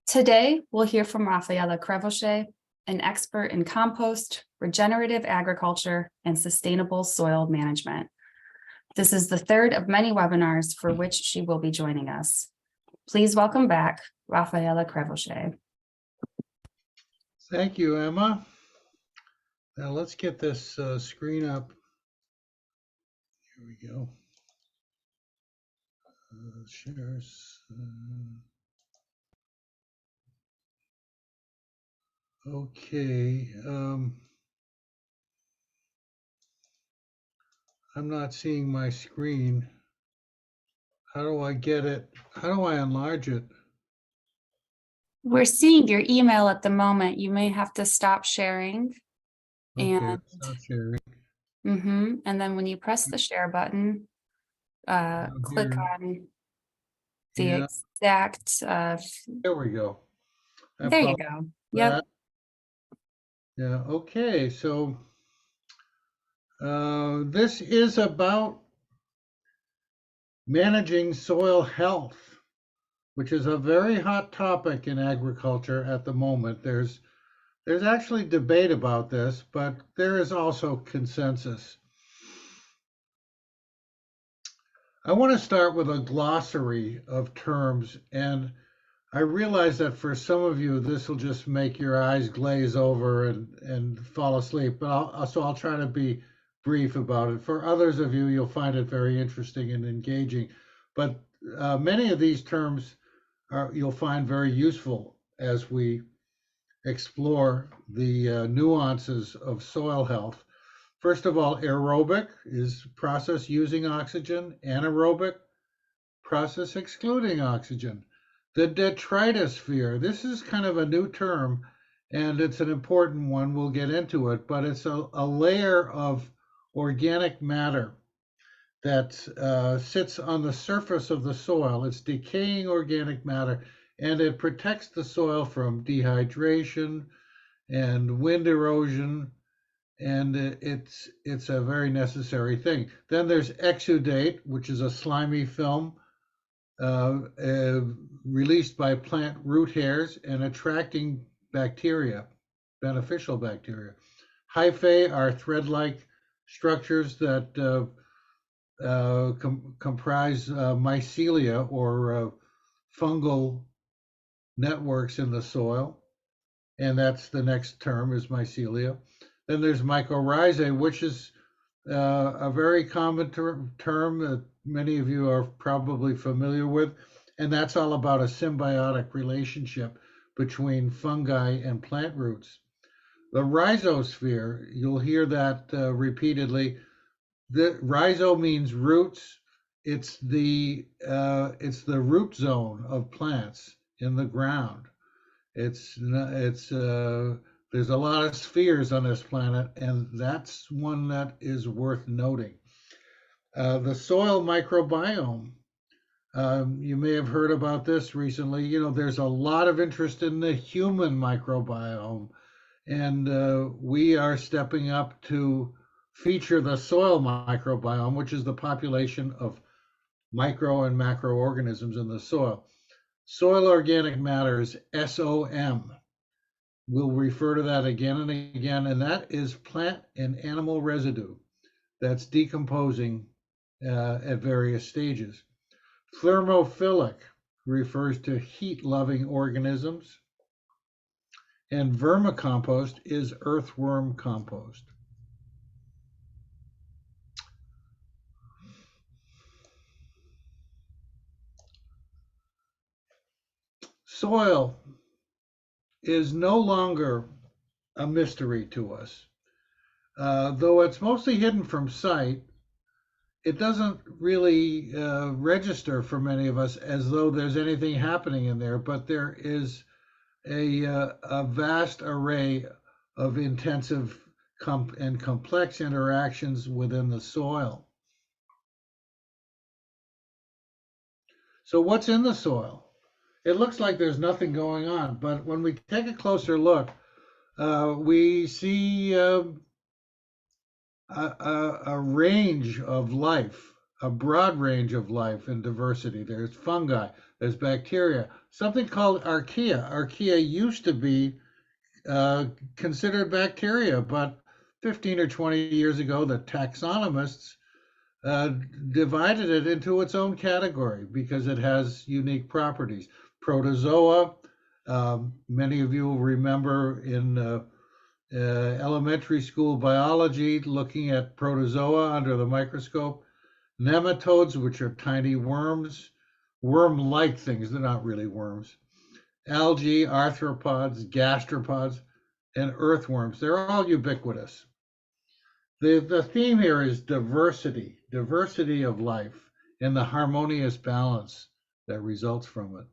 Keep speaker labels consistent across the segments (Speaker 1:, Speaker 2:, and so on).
Speaker 1: Today, we'll hear from Rafaela Crevoshay, an expert in compost, regenerative agriculture, and sustainable soil management. This is the third of many webinars for which she will be joining us. Please welcome back Rafaela Crevoshay.
Speaker 2: Thank you, Emma. Now let's get this screen up. Here we go. Shares. Okay. I'm not seeing my screen. How do I get it? How do I enlarge it?
Speaker 1: We're seeing your email at the moment. You may have to stop sharing.
Speaker 2: Okay,
Speaker 1: And,
Speaker 2: stop sharing.
Speaker 1: and then when you press the share button, click on the exact.
Speaker 2: There we go.
Speaker 1: There you go. Yep.
Speaker 2: Yeah, okay. So this is about managing soil health, which is a very hot topic in agriculture at the moment. There's actually debate about this, but there is also consensus. I want to start with a glossary of terms, and I realize that for some of you, this will just make your eyes glaze over and fall asleep, but I'll try to be brief about it. For others of you, you'll find it very interesting and engaging, but many of these terms you'll find very useful as we explore the nuances of soil health. First of all, aerobic is process using oxygen, anaerobic, process excluding oxygen. The detritosphere, this is kind of a new term, and it's an important one. We'll get into it, but it's a layer of organic matter that sits on the surface of the soil. It's decaying organic matter, and it protects the soil from dehydration and wind erosion, and it's a very necessary thing. Then there's exudate, which is a slimy film released by plant root hairs and attracting bacteria, beneficial bacteria. Hyphae are thread-like structures that comprise mycelia or fungal networks in the soil, and that's the next term is mycelia. Then there's mycorrhizae, which is a very common term that many of you are probably familiar with, and that's all about a symbiotic relationship between fungi and plant roots. The rhizosphere, you'll hear that repeatedly. The rhizo means roots. It's the root zone of plants in the ground. There's a lot of spheres on this planet, and that's one that is worth noting. The soil microbiome. You may have heard about this recently. You know, there's a lot of interest in the human microbiome, and we are stepping up to feature the soil microbiome, which is the population of micro and macroorganisms in the soil. Soil organic matter is SOM. We'll refer to that again and again, and that is plant and animal residue that's decomposing at various stages. Thermophilic refers to heat-loving organisms, and vermicompost is earthworm compost. Soil is no longer a mystery to us. Though it's mostly hidden from sight, it doesn't really register for many of us as though there's anything happening in there, but there is a vast array of intensive and complex interactions within the soil. So what's in the soil? It looks like there's nothing going on, but when we take a closer look, we see a range of life. a broad range of life and diversity. There's fungi, there's bacteria, something called archaea. Archaea used to be considered bacteria, but 15 or 20 years ago, the taxonomists uh, divided it into its own category because it has unique properties. Protozoa, many of you will remember in elementary school biology looking at protozoa under the microscope. Nematodes, which are tiny worms, worm-like things, they're not really worms. Algae, arthropods, gastropods, and earthworms, they're all ubiquitous. The theme here is diversity, diversity of life, and the harmonious balance that results from it.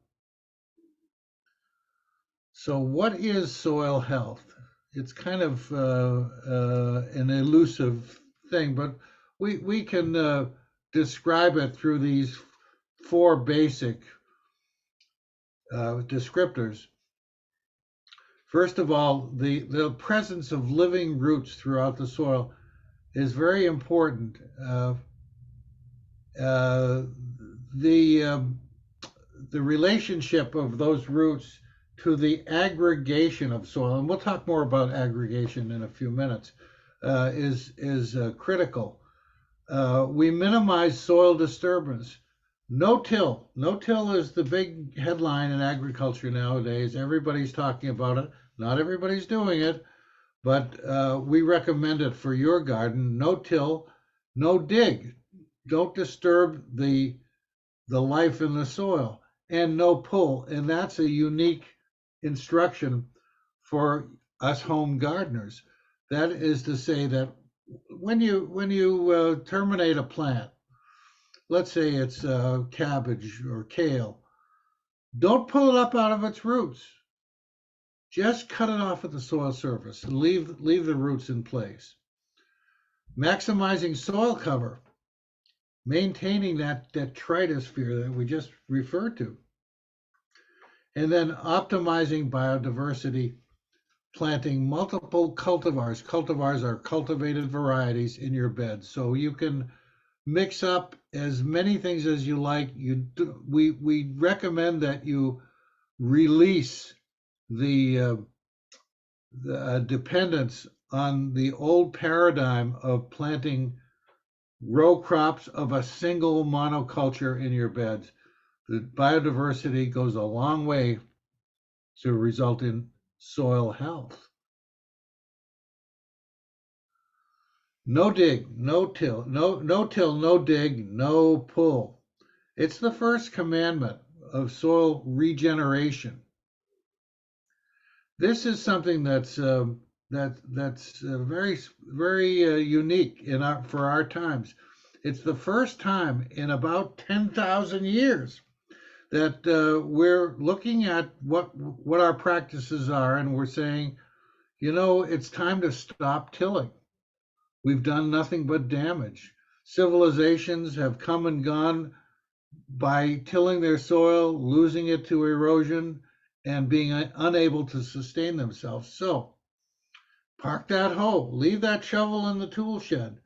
Speaker 2: So, what is soil health? It's kind of an elusive thing, but we can describe it through these four basic descriptors. First of all, the presence of living roots throughout the soil is very important. Uh, the the relationship of those roots to the aggregation of soil, and we'll talk more about aggregation in a few minutes, is critical. We minimize soil disturbance. No-till. No-till is the big headline in agriculture nowadays. Everybody's talking about it. Not everybody's doing it, but we recommend it for your garden. No-till, no dig. Don't disturb the life in the soil, and no pull. And that's a unique instruction for us home gardeners. That is to say that when you terminate a plant, let's say it's cabbage or kale, don't pull it up out of its roots. Just cut it off at the soil surface and leave the roots in place. Maximizing soil cover, maintaining that detritosphere that we just referred to. And then optimizing biodiversity, planting multiple cultivars. Cultivars are cultivated varieties in your bed. So you can mix up as many things as you like. We recommend that you release the dependence on the old paradigm of planting row crops of a single monoculture in your beds. The biodiversity goes a long way to result in soil health. No dig, no till, no dig, no pull. It's the first commandment of soil regeneration. This is something that's very unique for our times. It's the first time in about 10,000 years that we're looking at what our practices are, and we're saying, it's time to stop tilling. We've done nothing but damage. Civilizations have come and gone by tilling their soil, losing it to erosion, and being unable to sustain themselves. So park that hoe, leave that shovel in the tool shed.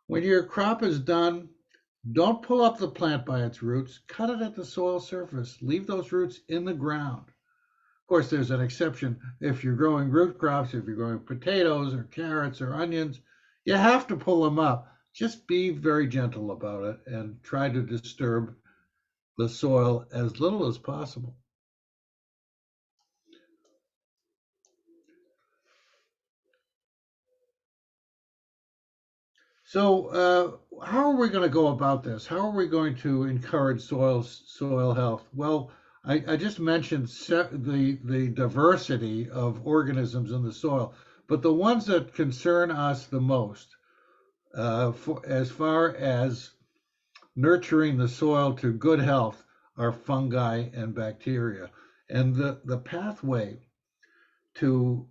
Speaker 2: When your crop is done, don't pull up the plant by its roots, cut it at the soil surface, leave those roots in the ground. Of course, there's an exception. If you're growing root crops, if you're growing potatoes or carrots or onions, you have to pull them up. Just be very gentle about it and try to disturb the soil as little as possible. So, how are we going to go about this? How are we going to encourage soil health? Well, I just mentioned the diversity of organisms in the soil, but the ones that concern us the most, as far as nurturing the soil to good health, are fungi and bacteria, and the pathway to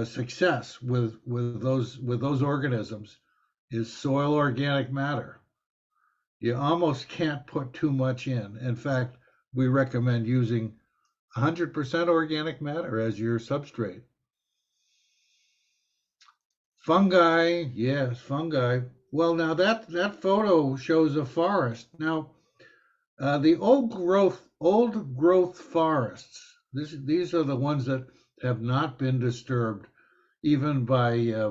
Speaker 2: success with those organisms is soil organic matter. You almost can't put too much in. In fact, we recommend using 100% organic matter as your substrate. Fungi, yes, fungi. Well, now that photo shows a forest. Now, the old growth forests. These are the ones that have not been disturbed, even by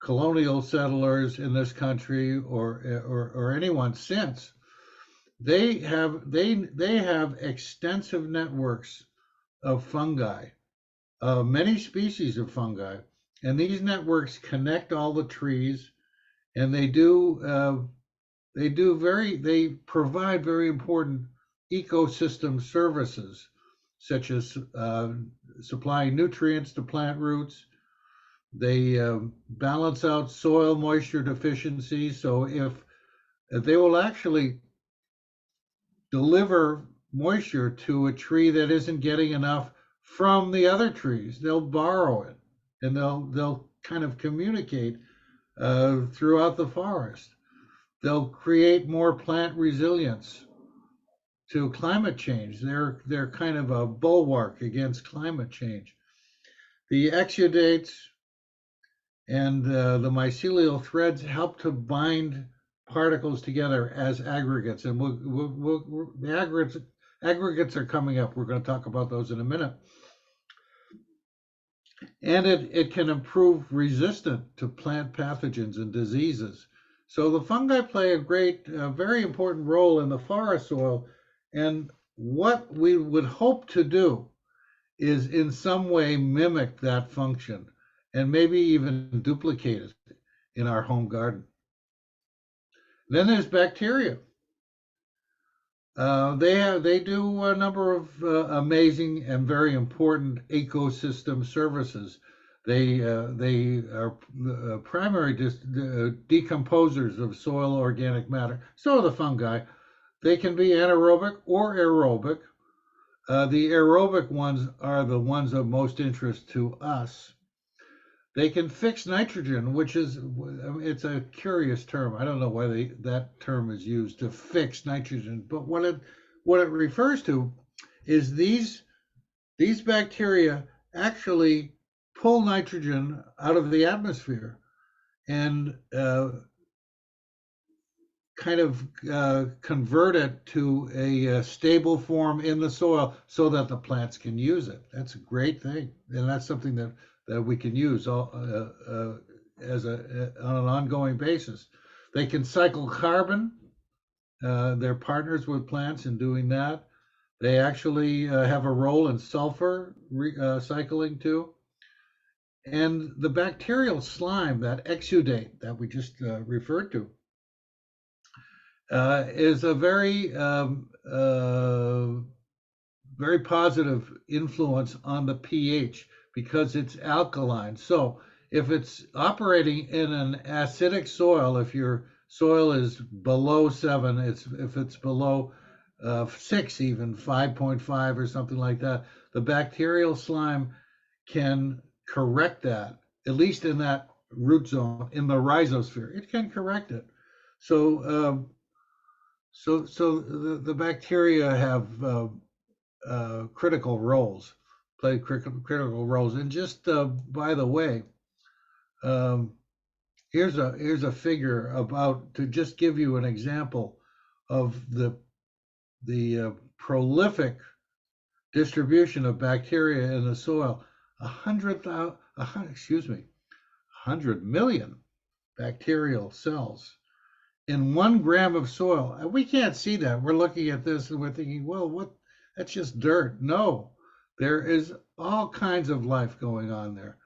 Speaker 2: colonial settlers in this country or anyone since. They have extensive networks of fungi, many species of fungi, and these networks connect all the trees, and they provide very important ecosystem services, such as supplying nutrients to plant roots. They balance out soil moisture deficiencies. So if they will actually deliver moisture to a tree that isn't getting enough from the other trees, they'll borrow it, and they'll kind of communicate throughout the forest. They'll create more plant resilience to climate change. They're kind of a bulwark against climate change. The exudates and the mycelial threads help to bind particles together as aggregates, and the aggregates are coming up. We're going to talk about those in a minute. And it can improve resistance to plant pathogens and diseases. So the fungi play a very important role in the forest soil. And what we would hope to do is in some way mimic that function and maybe even duplicate it in our home garden. Then there's bacteria. They do a number of amazing and very important ecosystem services. They are primary decomposers of soil organic matter. So are the fungi. They can be anaerobic or aerobic. The aerobic ones are the ones of most interest to us. They can fix nitrogen, which it's a curious term. I don't know why that term is used, to fix nitrogen, but what it refers to is these bacteria actually pull nitrogen out of the atmosphere and kind of convert it to a stable form in the soil so that the plants can use it. That's a great thing, and that's something that we can use on an ongoing basis. They can cycle carbon. They're partners with plants in doing that. They actually have a role in sulfur cycling too. And the bacterial slime, that exudate that we just referred to, is a very positive influence on the pH because it's alkaline. So if it's operating in an acidic soil, if your soil is below 7, if it's below 6, even 5.5 or something like that, the bacterial slime can correct that, at least in that root zone, in the rhizosphere. It can correct it. So the bacteria have critical roles, play critical roles. And just by the way, here's a figure to just give you an example of the prolific distribution of bacteria in the soil. 100 million bacterial cells in 1 gram of soil. And we can't see that. We're looking at this and we're thinking, well, that's just dirt. No, there is all kinds of life going on there.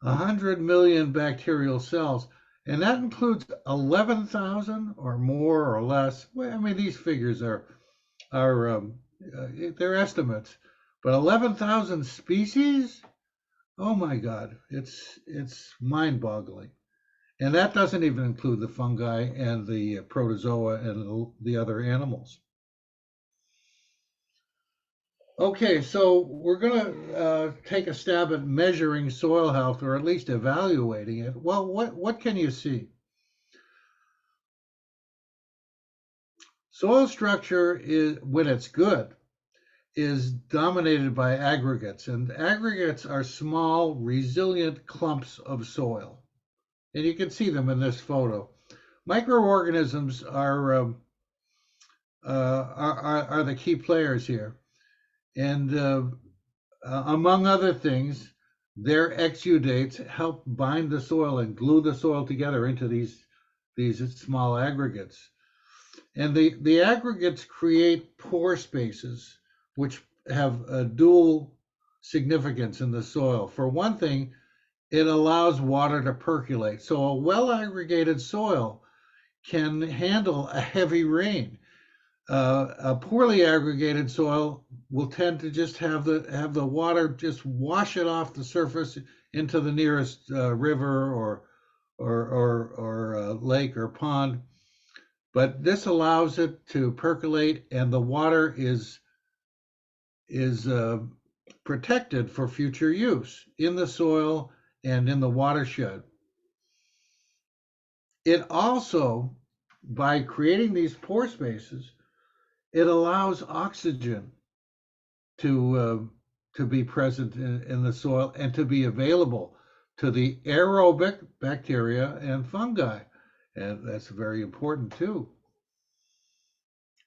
Speaker 2: 100 million bacterial cells, and that includes 11,000 or more or less. Well, I mean, these figures are they're estimates, but 11,000 species. Oh my God, it's mind-boggling. And that doesn't even include the fungi and the protozoa and the other animals. Okay, so we're going to take a stab at measuring soil health, or at least evaluating it. Well, what can you see? Soil structure is, when it's good, is dominated by aggregates, and aggregates are small, resilient clumps of soil. And you can see them in this photo. Microorganisms are the key players here, and among other things, their exudates help bind the soil and glue the soil together into these small aggregates. And the aggregates create pore spaces, which have a dual significance in the soil. For one thing, it allows water to percolate. So a well aggregated soil can handle a heavy rain. A poorly aggregated soil will tend to just have the water just wash it off the surface into the nearest river or lake or pond. But this allows it to percolate, and the water is protected for future use in the soil and in the watershed. It also, by creating these pore spaces, it allows oxygen to be present in the soil and to be available to the aerobic bacteria and fungi, and that's very important too.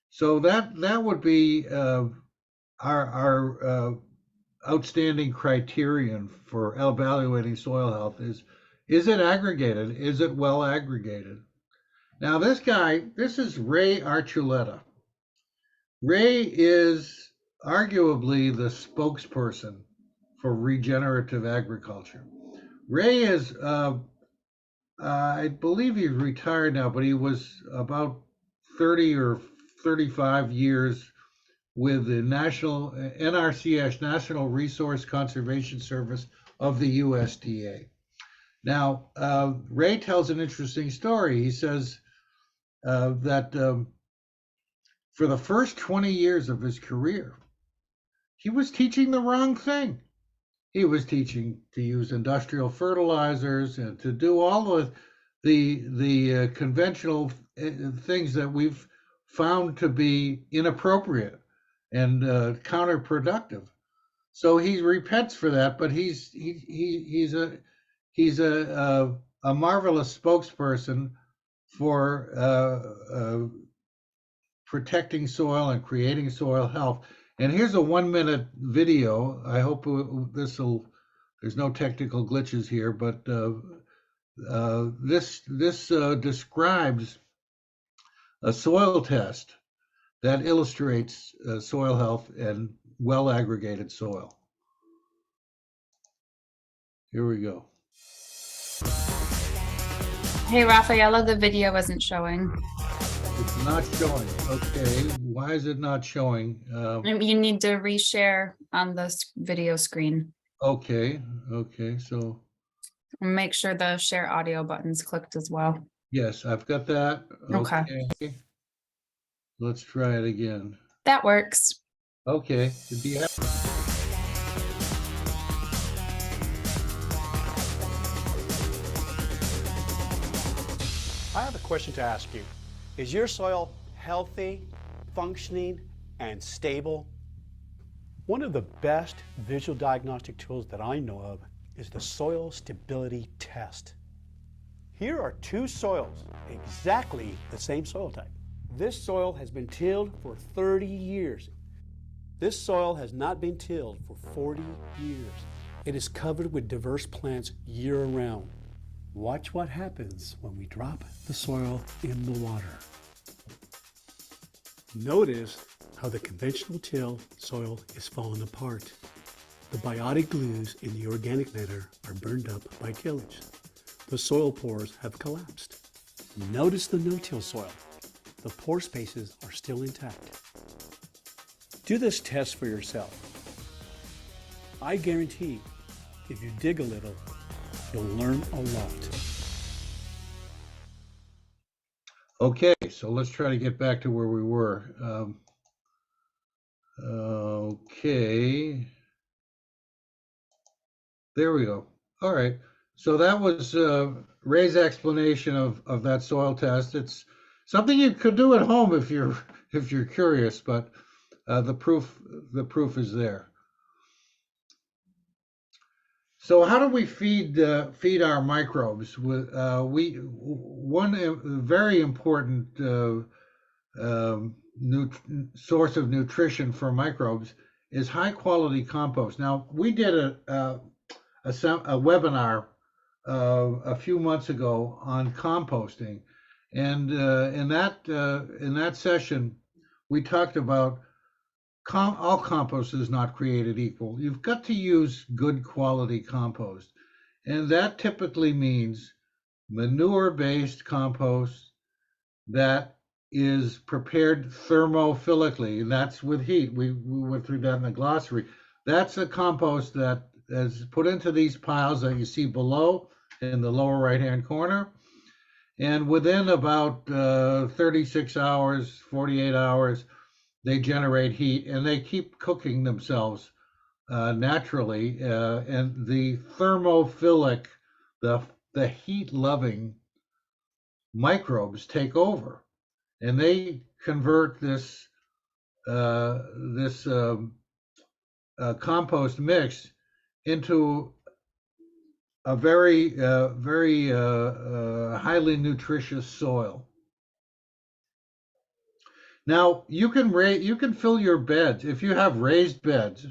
Speaker 2: So that would be our outstanding criterion for evaluating soil health is it aggregated? Is it well aggregated? Now this is Ray Archuleta. Ray is arguably the spokesperson for regenerative agriculture. Ray is, I believe he's retired now, but he was about 30 or 35 years with the National NRCS, National Resource Conservation Service of the USDA. Now, Ray tells an interesting story. He says that for the first 20 years of his career, he was teaching the wrong thing. He was teaching to use industrial fertilizers and to do all the conventional things that we've found to be inappropriate and counterproductive. So he repents for that, but he's a marvelous spokesperson for protecting soil and creating soil health. And here's a 1-minute video. I hope there's no technical glitches here, but this describes a soil test that illustrates soil health and well aggregated soil. Here we go.
Speaker 1: Hey, Rafaela, the video isn't showing.
Speaker 2: It's not showing. Okay, why is it not showing?
Speaker 1: You need to reshare on the video screen.
Speaker 2: Okay, so.
Speaker 1: Make sure the share audio button's clicked as well.
Speaker 2: Yes, I've got that.
Speaker 1: Okay.
Speaker 2: Let's try it again.
Speaker 1: That works.
Speaker 2: Okay. Do you have
Speaker 3: I have a question to ask you. Is your soil healthy, functioning, and stable? One of the best visual diagnostic tools that I know of is the soil stability test. Here are two soils, exactly the same soil type. This soil has been tilled for 30 years. This soil has not been tilled for 40 years. It is covered with diverse plants year-round. Watch what happens when we drop the soil in the water. Notice how the conventional till soil is falling apart. The biotic glues in the organic matter are burned up by tillage. The soil pores have collapsed. Notice the no-till soil. The pore spaces are still intact. Do this test for yourself. I guarantee if you dig a little, you'll learn a lot.
Speaker 2: Okay, so let's try to get back to where we were. Okay. There we go. All right. So that was Ray's explanation of that soil test. It's something you could do at home if you're curious, but the proof is there. So how do we feed our microbes? One very important source of nutrition for microbes is high quality compost. Now we did a webinar a few months ago on composting, and in that session we talked about all compost is not created equal. You've got to use good quality compost, and that typically means manure-based compost that is prepared thermophilically, and that's with heat. We went through that in the glossary. That's a compost that is put into these piles that you see below in the lower right-hand corner, and within about 36 hours, 48 hours, they generate heat and they keep cooking themselves naturally. And the thermophilic, the heat-loving microbes take over, and they convert this compost mix into a very highly nutritious soil. Now you can fill your beds if you have raised beds.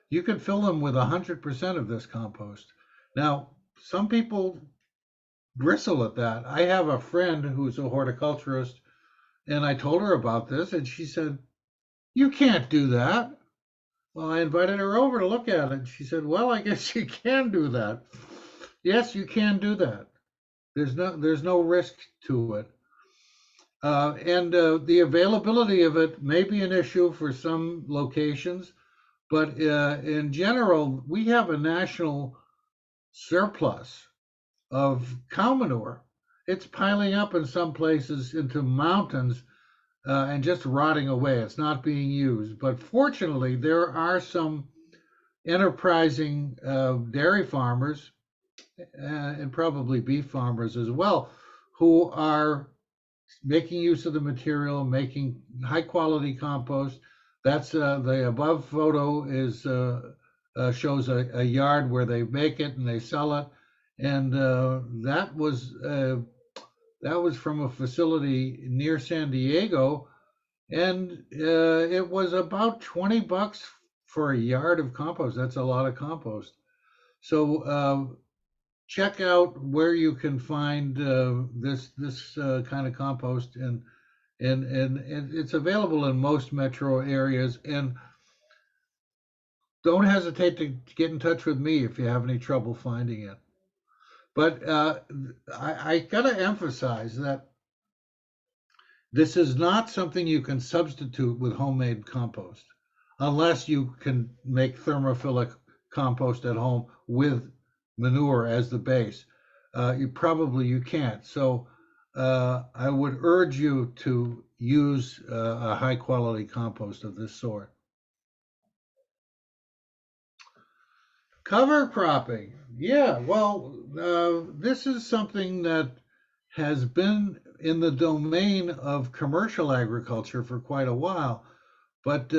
Speaker 2: You can fill them with 100% of this compost. Now some people bristle at that. I have a friend who's a horticulturist, and I told her about this, and she said, "You can't do that." Well, I invited her over to look at it. She said, "Well, I guess you can do that." Yes, you can do that. There's no risk to it. And the availability of it may be an issue for some locations, but in general, we have a national surplus of cow manure. It's piling up in some places into mountains and just rotting away. It's not being used. But fortunately, there are some enterprising dairy farmers and probably beef farmers as well who are making use of the material, making high quality compost. That's the above photo is shows a yard where they make it and they sell it, and that was from a facility near San Diego, and it was about $20 for a yard of compost. That's a lot of compost. So check out where you can find this kind of compost, and it's available in most metro areas. And don't hesitate to get in touch with me if you have any trouble finding it. But I got to emphasize that this is not something you can substitute with homemade compost, unless you can make thermophilic compost at home with manure as the base. You can't. So I would urge you to use a high quality compost of this sort. Cover cropping. Yeah, well, this is something that has been in the domain of commercial agriculture for quite a while, but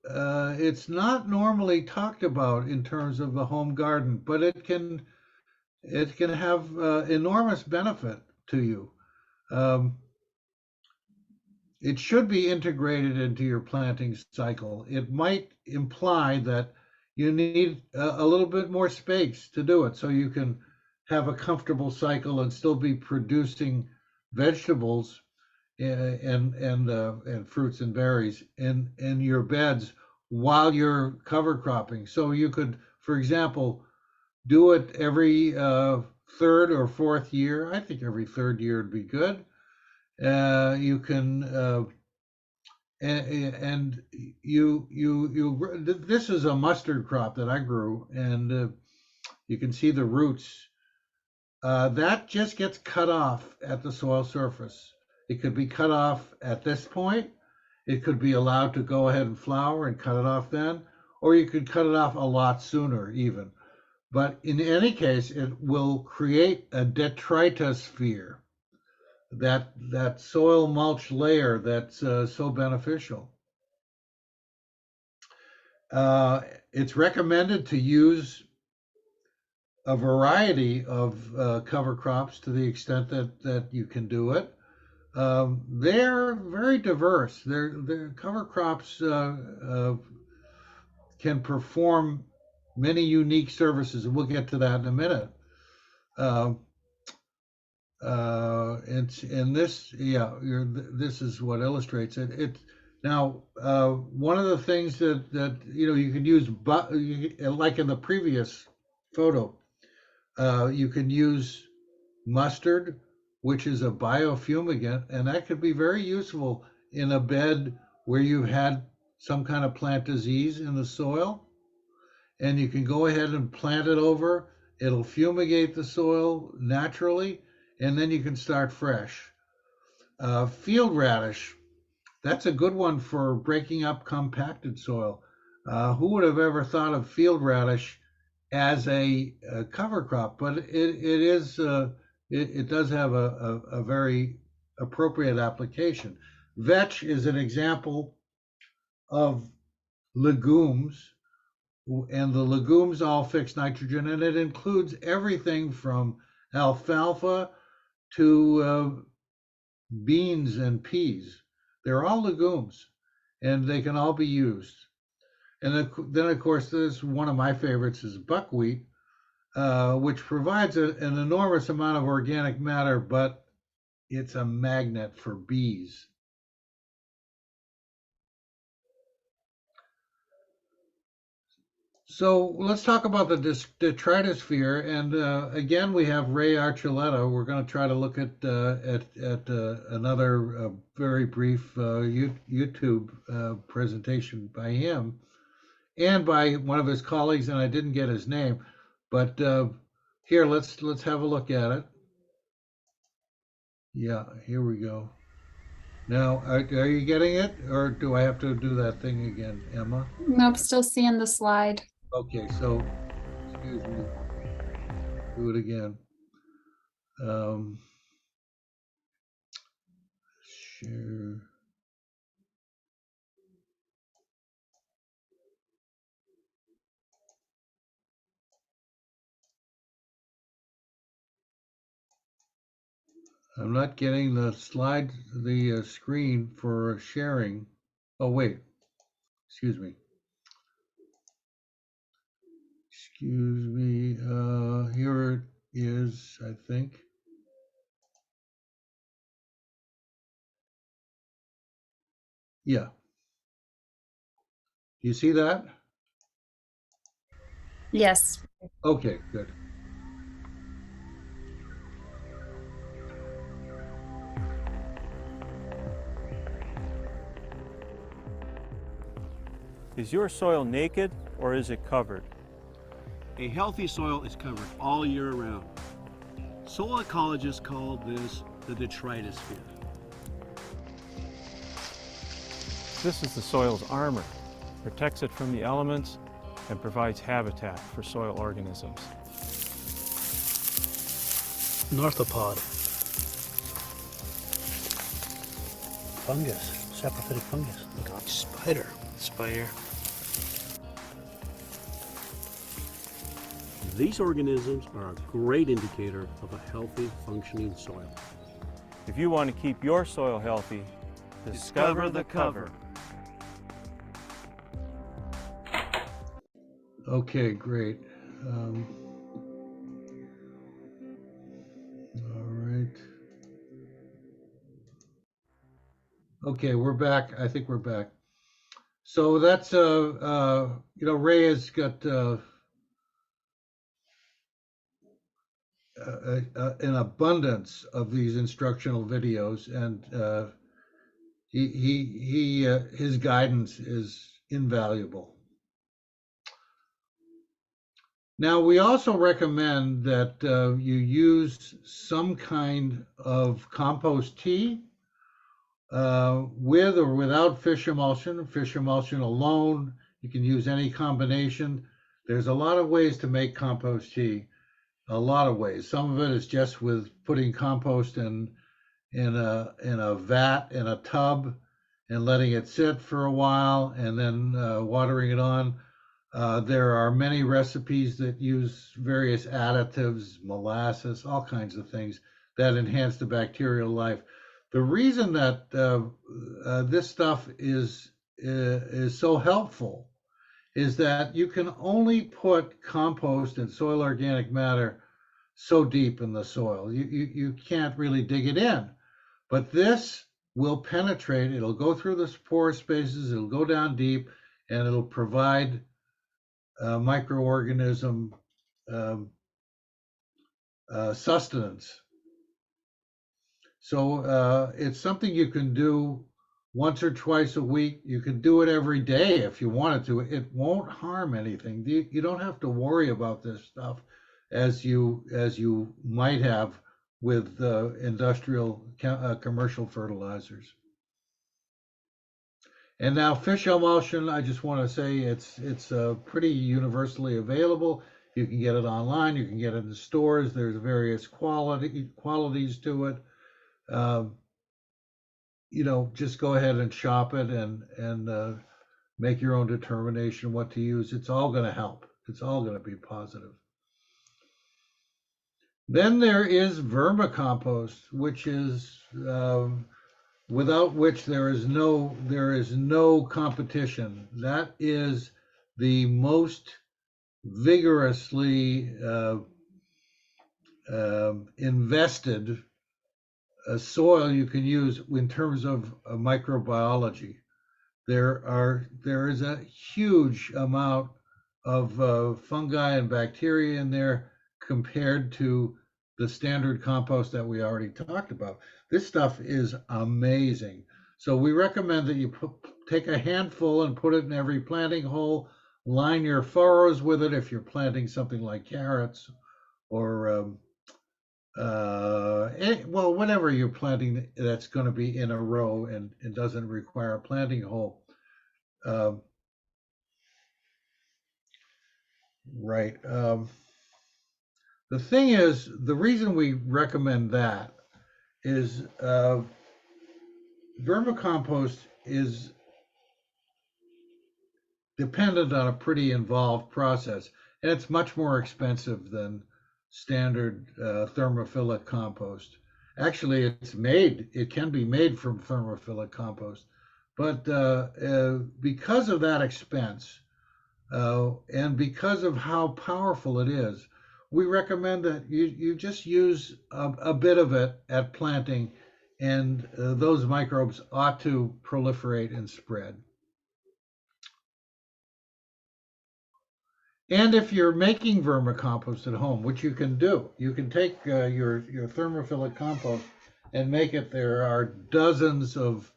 Speaker 2: it's not normally talked about in terms of the home garden, but it can have enormous benefit to you. It should be integrated into your planting cycle. It might imply that you need a little bit more space to do it so you can have a comfortable cycle and still be producing vegetables and fruits and berries in your beds while you're cover cropping. So you could, for example, do it every third or fourth year. I think every third year would be good. You can and this is a mustard crop that I grew, and you can see the roots. That just gets cut off at the soil surface. It could be cut off at this point. It could be allowed to go ahead and flower and cut it off then, or you could cut it off a lot sooner even. But in any case, it will create a detritosphere, that soil mulch layer that's so beneficial. It's recommended to use a variety of cover crops to the extent that you can do it. They're very diverse. Their cover crops can perform many unique services, and we'll get to that in a minute. It's in this, yeah, this is what illustrates it. Now, one of the things that you can use, like in the previous photo, you can use mustard, which is a biofumigant, and that could be very useful in a bed where you've had some kind of plant disease in the soil, and you can go ahead and plant it over. It'll fumigate the soil naturally, and then you can start fresh. Field radish, that's a good one for breaking up compacted soil. Who would have ever thought of field radish as a cover crop? But it does have a very appropriate application. Vetch is an example of legumes, and the legumes all fix nitrogen, and it includes everything from alfalfa to beans and peas. They're all legumes, and they can all be used. And then of course, there's one of my favorites is buckwheat, which provides an enormous amount of organic matter, but it's a magnet for bees. So let's talk about the detritosphere, and again, we have Ray Archuleta. We're going to try to look at another very brief YouTube presentation by him and by one of his colleagues, and I didn't get his name, but here let's have a look at it. Yeah, here we go. Now, are you getting it, or do I have to do that thing again, Emma?
Speaker 1: Nope, still seeing the slide.
Speaker 2: Okay, so, excuse me, do it again. Share. I'm not getting the slide, the screen for sharing. Oh, wait, excuse me. Excuse me, here it is, I think. Yeah. You see that?
Speaker 1: Yes.
Speaker 2: Okay, good.
Speaker 4: Is your soil naked or is it covered?
Speaker 3: A healthy soil is covered all year round. Soil ecologists call this the detritosphere.
Speaker 4: This is the soil's armor, protects it from the elements and provides habitat for soil organisms.
Speaker 3: Northopod. Fungus, saprophytic fungus. Spider. Spider. These organisms are a great indicator of a healthy, functioning soil.
Speaker 4: If you want to keep your soil healthy, discover the cover.
Speaker 2: Okay, great. All right. Okay, we're back. I think we're back. So that's Ray has got an abundance of these instructional videos, and his guidance is invaluable. Now, we also recommend that you use some kind of compost tea with or without fish emulsion. Fish emulsion alone, you can use any combination. There's a lot of ways to make compost tea, a lot of ways. Some of it is just with putting compost in a vat, in a tub, and letting it sit for a while, and then watering it on. There are many recipes that use various additives, molasses, all kinds of things that enhance the bacterial life. The reason that this stuff is so helpful is that you can only put compost and soil organic matter so deep in the soil. You can't really dig it in. But this will penetrate, it'll go through the pore spaces, it'll go down deep, and it'll provide microorganism sustenance. So it's something you can do once or twice a week. You can do it every day if you wanted to. It won't harm anything. You don't have to worry about this stuff as you might have with industrial commercial fertilizers. And now fish emulsion, I just want to say it's pretty universally available. You can get it online. You can get it in the stores. There's various qualities to it. Just go ahead and shop it and make your own determination what to use. It's all going to help. It's all going to be positive. Then there is vermicompost, which is without which there is no competition. That is the most vigorously invested soil you can use in terms of microbiology. There is a huge amount of fungi and bacteria in there compared to the standard compost that we already talked about. This stuff is amazing. So we recommend that you take a handful and put it in every planting hole, line your furrows with it if you're planting something like carrots or whatever you're planting that's going to be in a row and doesn't require a planting hole. Right. The thing is, the reason we recommend that is vermicompost is dependent on a pretty involved process, and it's much more expensive than standard thermophilic compost. Actually, it can be made from thermophilic compost, but because of that expense and because of how powerful it is, we recommend that you just use a bit of it at planting, and those microbes ought to proliferate and spread. And if you're making vermicompost at home, which you can do, you can take your thermophilic compost and make it. There are dozens of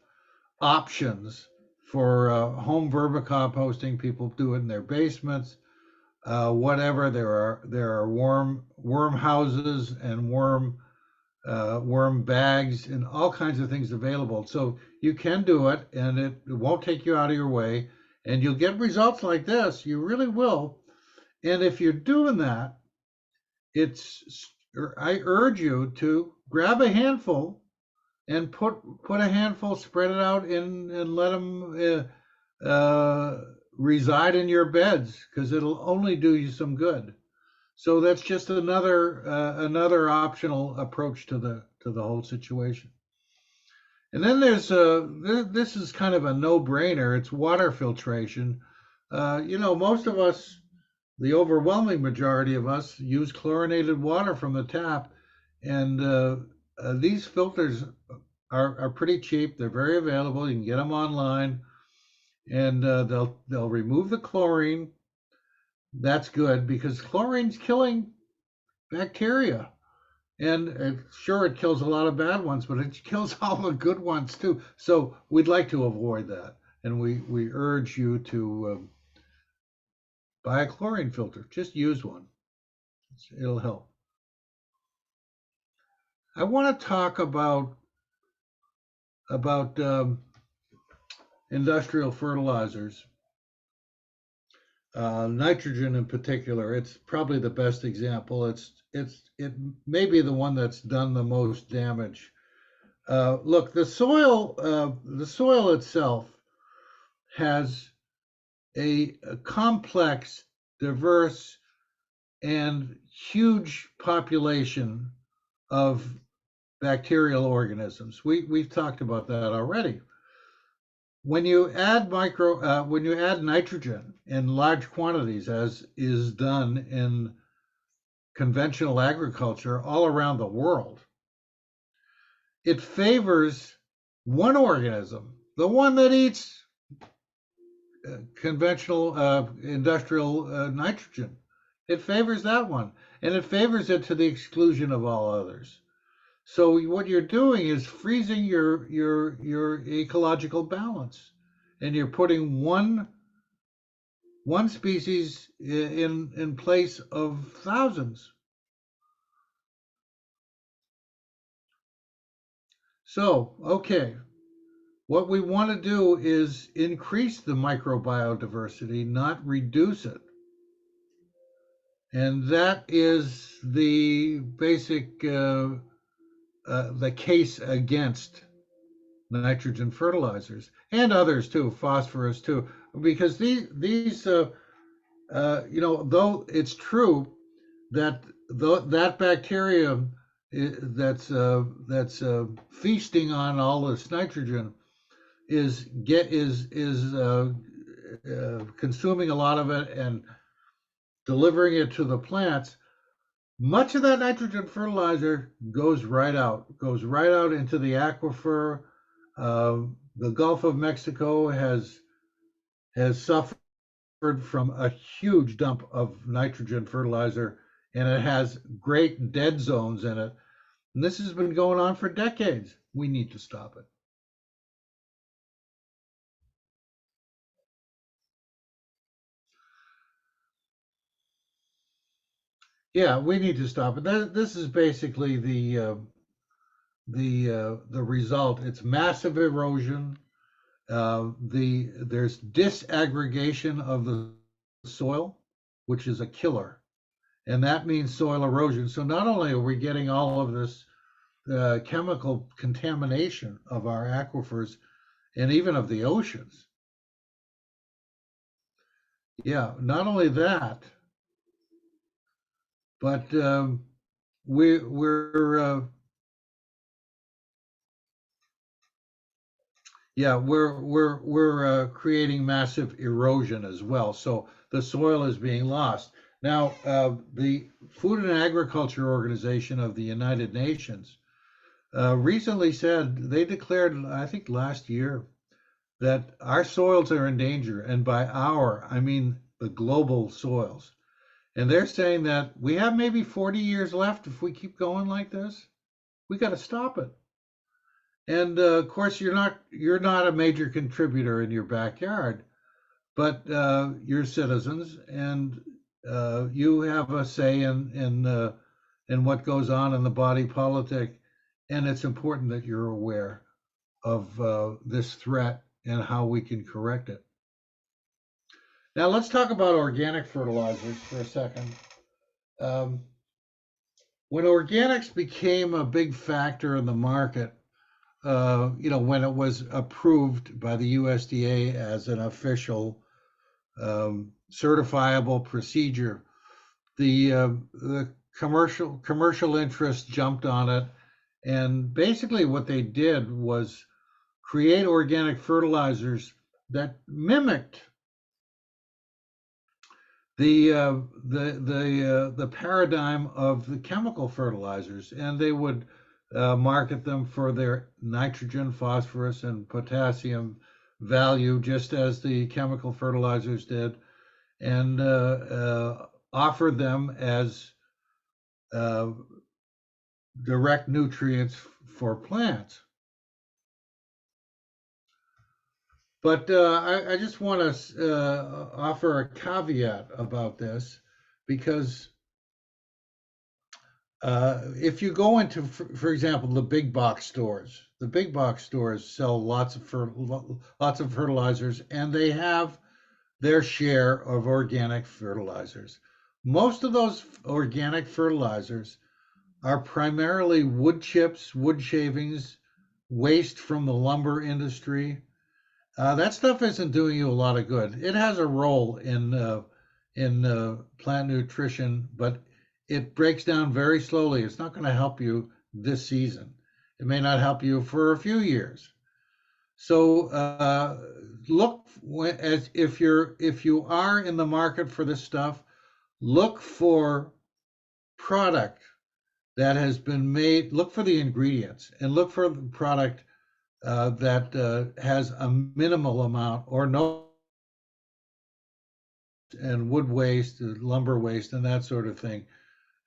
Speaker 2: options for home vermicomposting. People do it in their basements. Whatever. There are worm houses and worm bags and all kinds of things available. So you can do it, and it won't take you out of your way, and you'll get results like this. You really will. And if you're doing that, I urge you to grab a handful and put a handful, spread it out and let them reside in your beds, because it'll only do you some good. So that's just another optional approach to the whole situation. And then there's this is kind of a no-brainer. It's water filtration. Most of us, the overwhelming majority of us, use chlorinated water from the tap, and these filters are pretty cheap. They're very available. You can get them online, and they'll remove the chlorine. That's good, because chlorine's killing bacteria, and sure, it kills a lot of bad ones, but it kills all the good ones too. So we'd like to avoid that, and we urge you to buy a chlorine filter. Just use one. It'll help. I want to talk about industrial fertilizers. Nitrogen in particular. It's probably the best example. It may be the one that's done the most damage. Look, the soil itself has a complex, diverse, and huge population of bacterial organisms. We've talked about that already. When you add nitrogen in large quantities, as is done in conventional agriculture all around the world, it favors one organism, the one that eats conventional industrial nitrogen. It favors that one, and it favors it to the exclusion of all others. So what you're doing is freezing your ecological balance, and you're putting one species in place of thousands. So, okay, what we want to do is increase the microbiodiversity, not reduce it. And that is the basic the case against nitrogen fertilizers and others too, phosphorus too, because these though it's true that that bacterium that's feasting on all this nitrogen is consuming a lot of it and delivering it to the plants. Much of that nitrogen fertilizer goes right out into the aquifer. The Gulf of Mexico has suffered from a huge dump of nitrogen fertilizer, and it has great dead zones in it. And this has been going on for decades. We need to stop it. Yeah, we need to stop it. This is basically the result. It's massive erosion. There's disaggregation of the soil, which is a killer, and that means soil erosion. So not only are we getting all of this chemical contamination of our aquifers and even of the oceans. Yeah, not only that, but we're creating massive erosion as well. So the soil is being lost. Now, the Food and Agriculture Organization of the United Nations recently said, they declared, I think last year, that our soils are in danger. And by our, I mean the global soils. And they're saying that we have maybe 40 years left if we keep going like this. We got to stop it. And of course, you're not a major contributor in your backyard, but you're citizens, and you have a say in what goes on in the body politic, and it's important that you're aware of this threat and how we can correct it. Now let's talk about organic fertilizers for a second. When organics became a big factor in the market, when it was approved by the USDA as an official certifiable procedure, the commercial interest jumped on it, and basically what they did was create organic fertilizers that mimicked the paradigm of the chemical fertilizers, and they would market them for their nitrogen, phosphorus, and potassium value, just as the chemical fertilizers did, and offer them as direct nutrients for plants. But I just want to offer a caveat about this, because if you go into, for example, the big box stores sell lots of fertilizers, and they have their share of organic fertilizers. Most of those organic fertilizers are primarily wood chips, wood shavings, waste from the lumber industry. That stuff isn't doing you a lot of good. It has a role in plant nutrition, but it breaks down very slowly. It's not going to help you this season. It may not help you for a few years. So look as if you are in the market for this stuff, look for product that has been made. Look for the ingredients and look for the product that has a minimal amount or no and wood waste, lumber waste, and that sort of thing.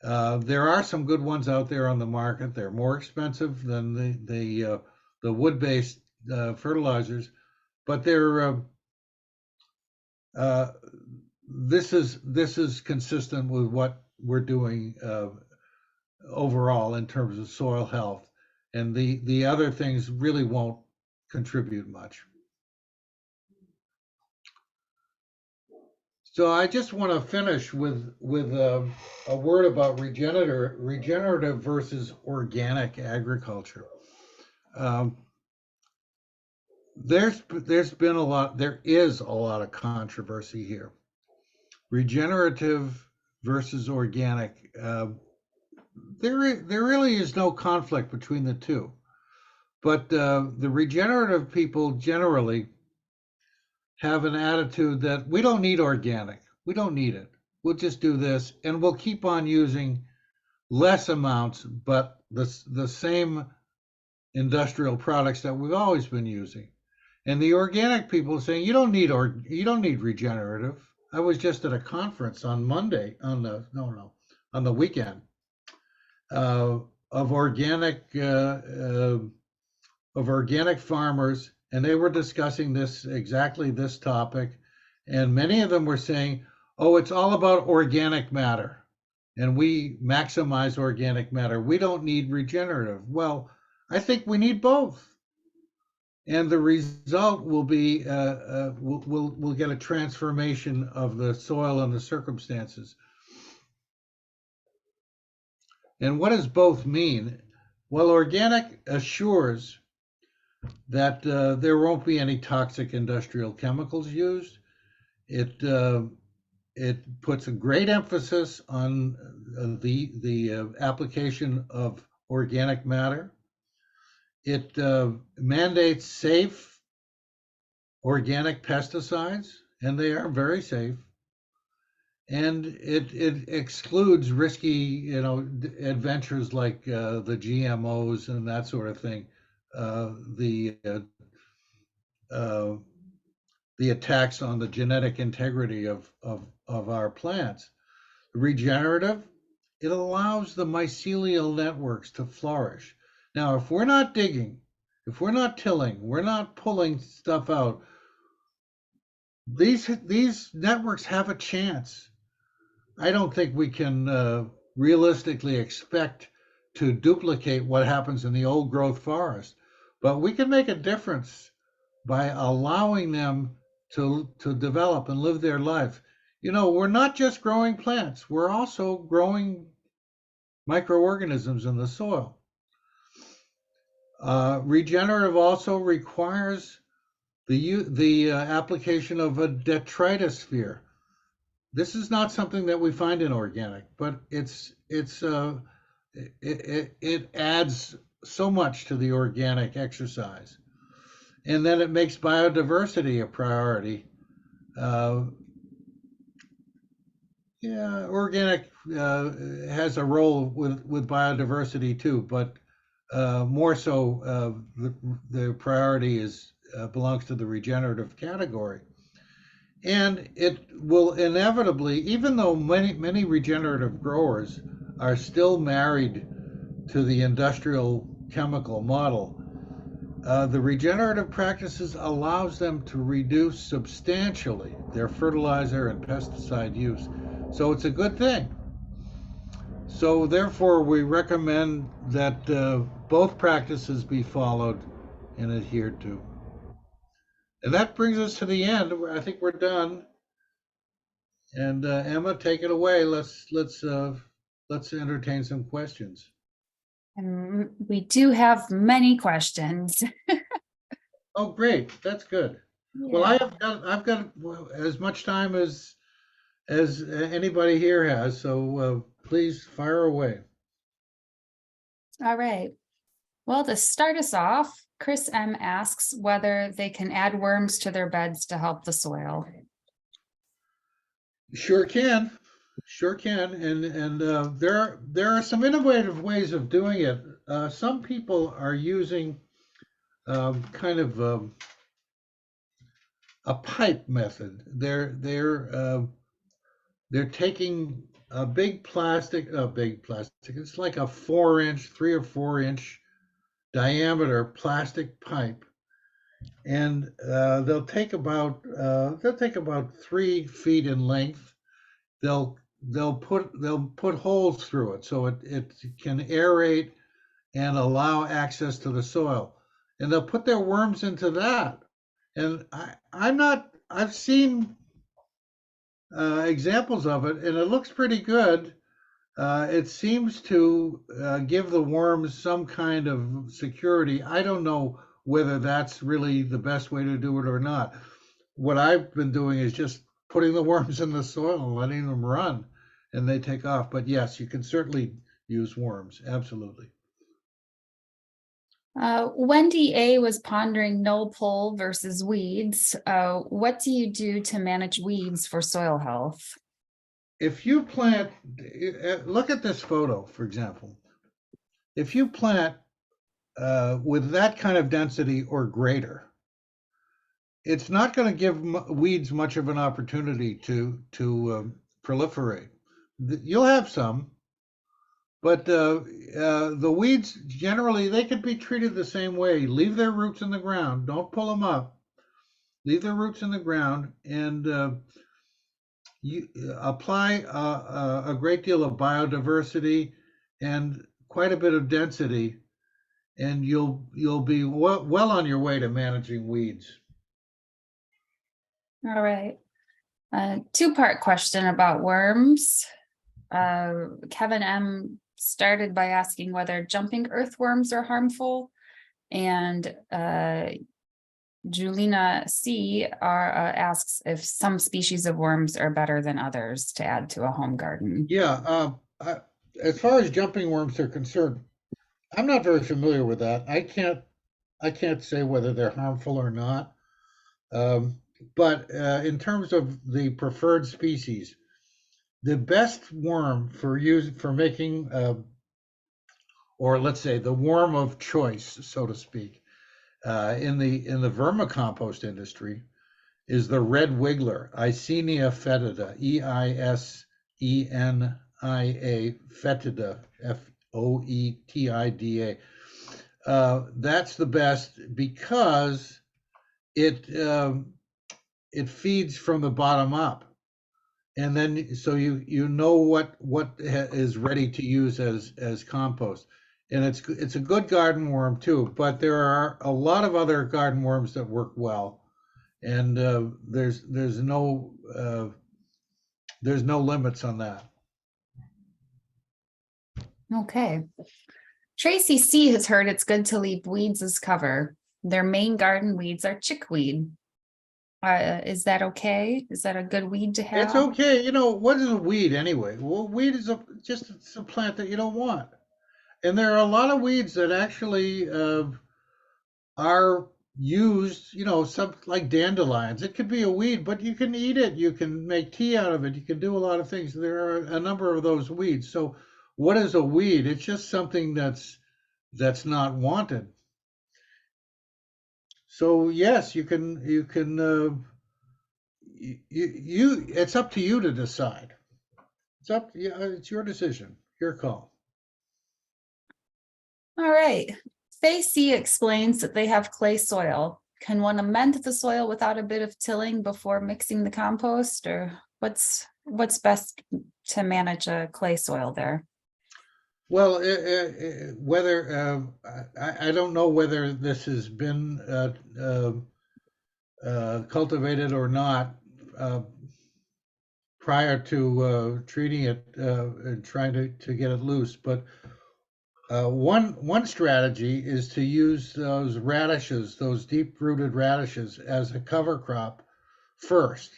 Speaker 2: There are some good ones out there on the market. They're more expensive than the wood-based fertilizers, but they're this is consistent with what we're doing overall in terms of soil health, and the other things really won't contribute much. So I just want to finish with a word about regenerative versus organic agriculture. There is a lot of controversy here. Regenerative versus organic. There really is no conflict between the two, but the regenerative people generally have an attitude that we don't need organic. We don't need it. We'll just do this, and we'll keep on using less amounts, but the same industrial products that we've always been using. And the organic people are saying you don't need regenerative. I was just at a conference on Monday on the weekend of organic farmers, and they were discussing exactly this topic, and many of them were saying, oh, it's all about organic matter, and we maximize organic matter. We don't need regenerative. Well, I think we need both. And the result will be, we'll get a transformation of the soil and the circumstances. And what does both mean? Well, organic assures that there won't be any toxic industrial chemicals used. It puts a great emphasis on the application of organic matter. It mandates safe organic pesticides, and they are very safe. And it excludes risky, adventures like the GMOs and that sort of thing. The attacks on the genetic integrity of our plants. Regenerative, it allows the mycelial networks to flourish. Now, if we're not digging, if we're not tilling, we're not pulling stuff out, these networks have a chance. I don't think we can realistically expect to duplicate what happens in the old growth forest, but we can make a difference by allowing them to develop and live their life. We're not just growing plants, we're also growing microorganisms in the soil. Regenerative also requires the application of a detritus sphere. This is not something that we find in organic, but it adds so much to the organic exercise. And then it makes biodiversity a priority. Organic has a role with biodiversity too, but more so the priority belongs to the regenerative category. And it will inevitably, even though many regenerative growers are still married to the industrial chemical model, the regenerative practices allows them to reduce substantially their fertilizer and pesticide use. So it's a good thing. So therefore, we recommend that both practices be followed and adhered to. And that brings us to the end. I think we're done. And Emma, take it away. Let's entertain some questions.
Speaker 1: And we do have many questions.
Speaker 2: Oh, great. That's good. Well, I've got as much time as anybody here has, so please fire away.
Speaker 1: All right. Well, to start us off, Chris M asks whether they can add worms to their beds to help the soil.
Speaker 2: Sure can, sure can, and there are some innovative ways of doing it. Some people are using kind of a pipe method. They're taking a big plastic. It's like a 4-inch, 3 or 4 inch diameter plastic pipe, and they'll take about 3 feet in length. They'll put holes through it so it can aerate and allow access to the soil, and they'll put their worms into that. And I've seen examples of it, and it looks pretty good. It seems to give the worms some kind of security. I don't know whether that's really the best way to do it or not. What I've been doing is just putting the worms in the soil and letting them run, and they take off. But yes, you can certainly use worms. Absolutely.
Speaker 1: Wendy A was pondering no pull versus weeds. What do you do to manage weeds for soil health?
Speaker 2: If you plant, look at this photo, for example. If you plant with that kind of density or greater, it's not going to give weeds much of an opportunity to proliferate. You'll have some, but the weeds generally they could be treated the same way. Leave their roots in the ground. Don't pull them up. Leave their roots in the ground, and you apply a great deal of biodiversity and quite a bit of density, and you'll be well on your way to managing weeds.
Speaker 1: All right. Two-part question about worms. Kevin M started by asking whether jumping earthworms are harmful, and Julina C asks if some species of worms are better than others to add to a home garden.
Speaker 2: Yeah, as far as jumping worms are concerned, I'm not very familiar with that. I can't say whether they're harmful or not. But in terms of the preferred species, the best worm for making, or let's say the worm of choice, so to speak, in the vermicompost industry, is the red wiggler, Eisenia fetida, Eisenia fetida, Foetida. That's the best because it feeds from the bottom up, and then so you know what is ready to use as compost, and it's a good garden worm too. But there are a lot of other garden worms that work well, and there's no limits on that.
Speaker 1: Okay. Tracy C has heard it's good to leave weeds as cover. Their main garden weeds are chickweed. Is that okay? Is that a good weed to have?
Speaker 2: It's okay. You know, what is a weed anyway? Well, weed is just a plant that you don't want. And there are a lot of weeds that actually are used, some like dandelions. It could be a weed, but you can eat it. You can make tea out of it. You can do a lot of things. There are a number of those weeds. So what is a weed? It's just something that's not wanted. So yes, you can it's up to you to decide. It's your decision, your call.
Speaker 1: All right. Faye C explains that they have clay soil. Can one amend the soil without a bit of tilling before mixing the compost, or what's best to manage a clay soil there?
Speaker 2: Well, whether I don't know whether this has been cultivated or not prior to treating it and trying to get it loose, but One strategy is to use those radishes, those deep-rooted radishes, as a cover crop first,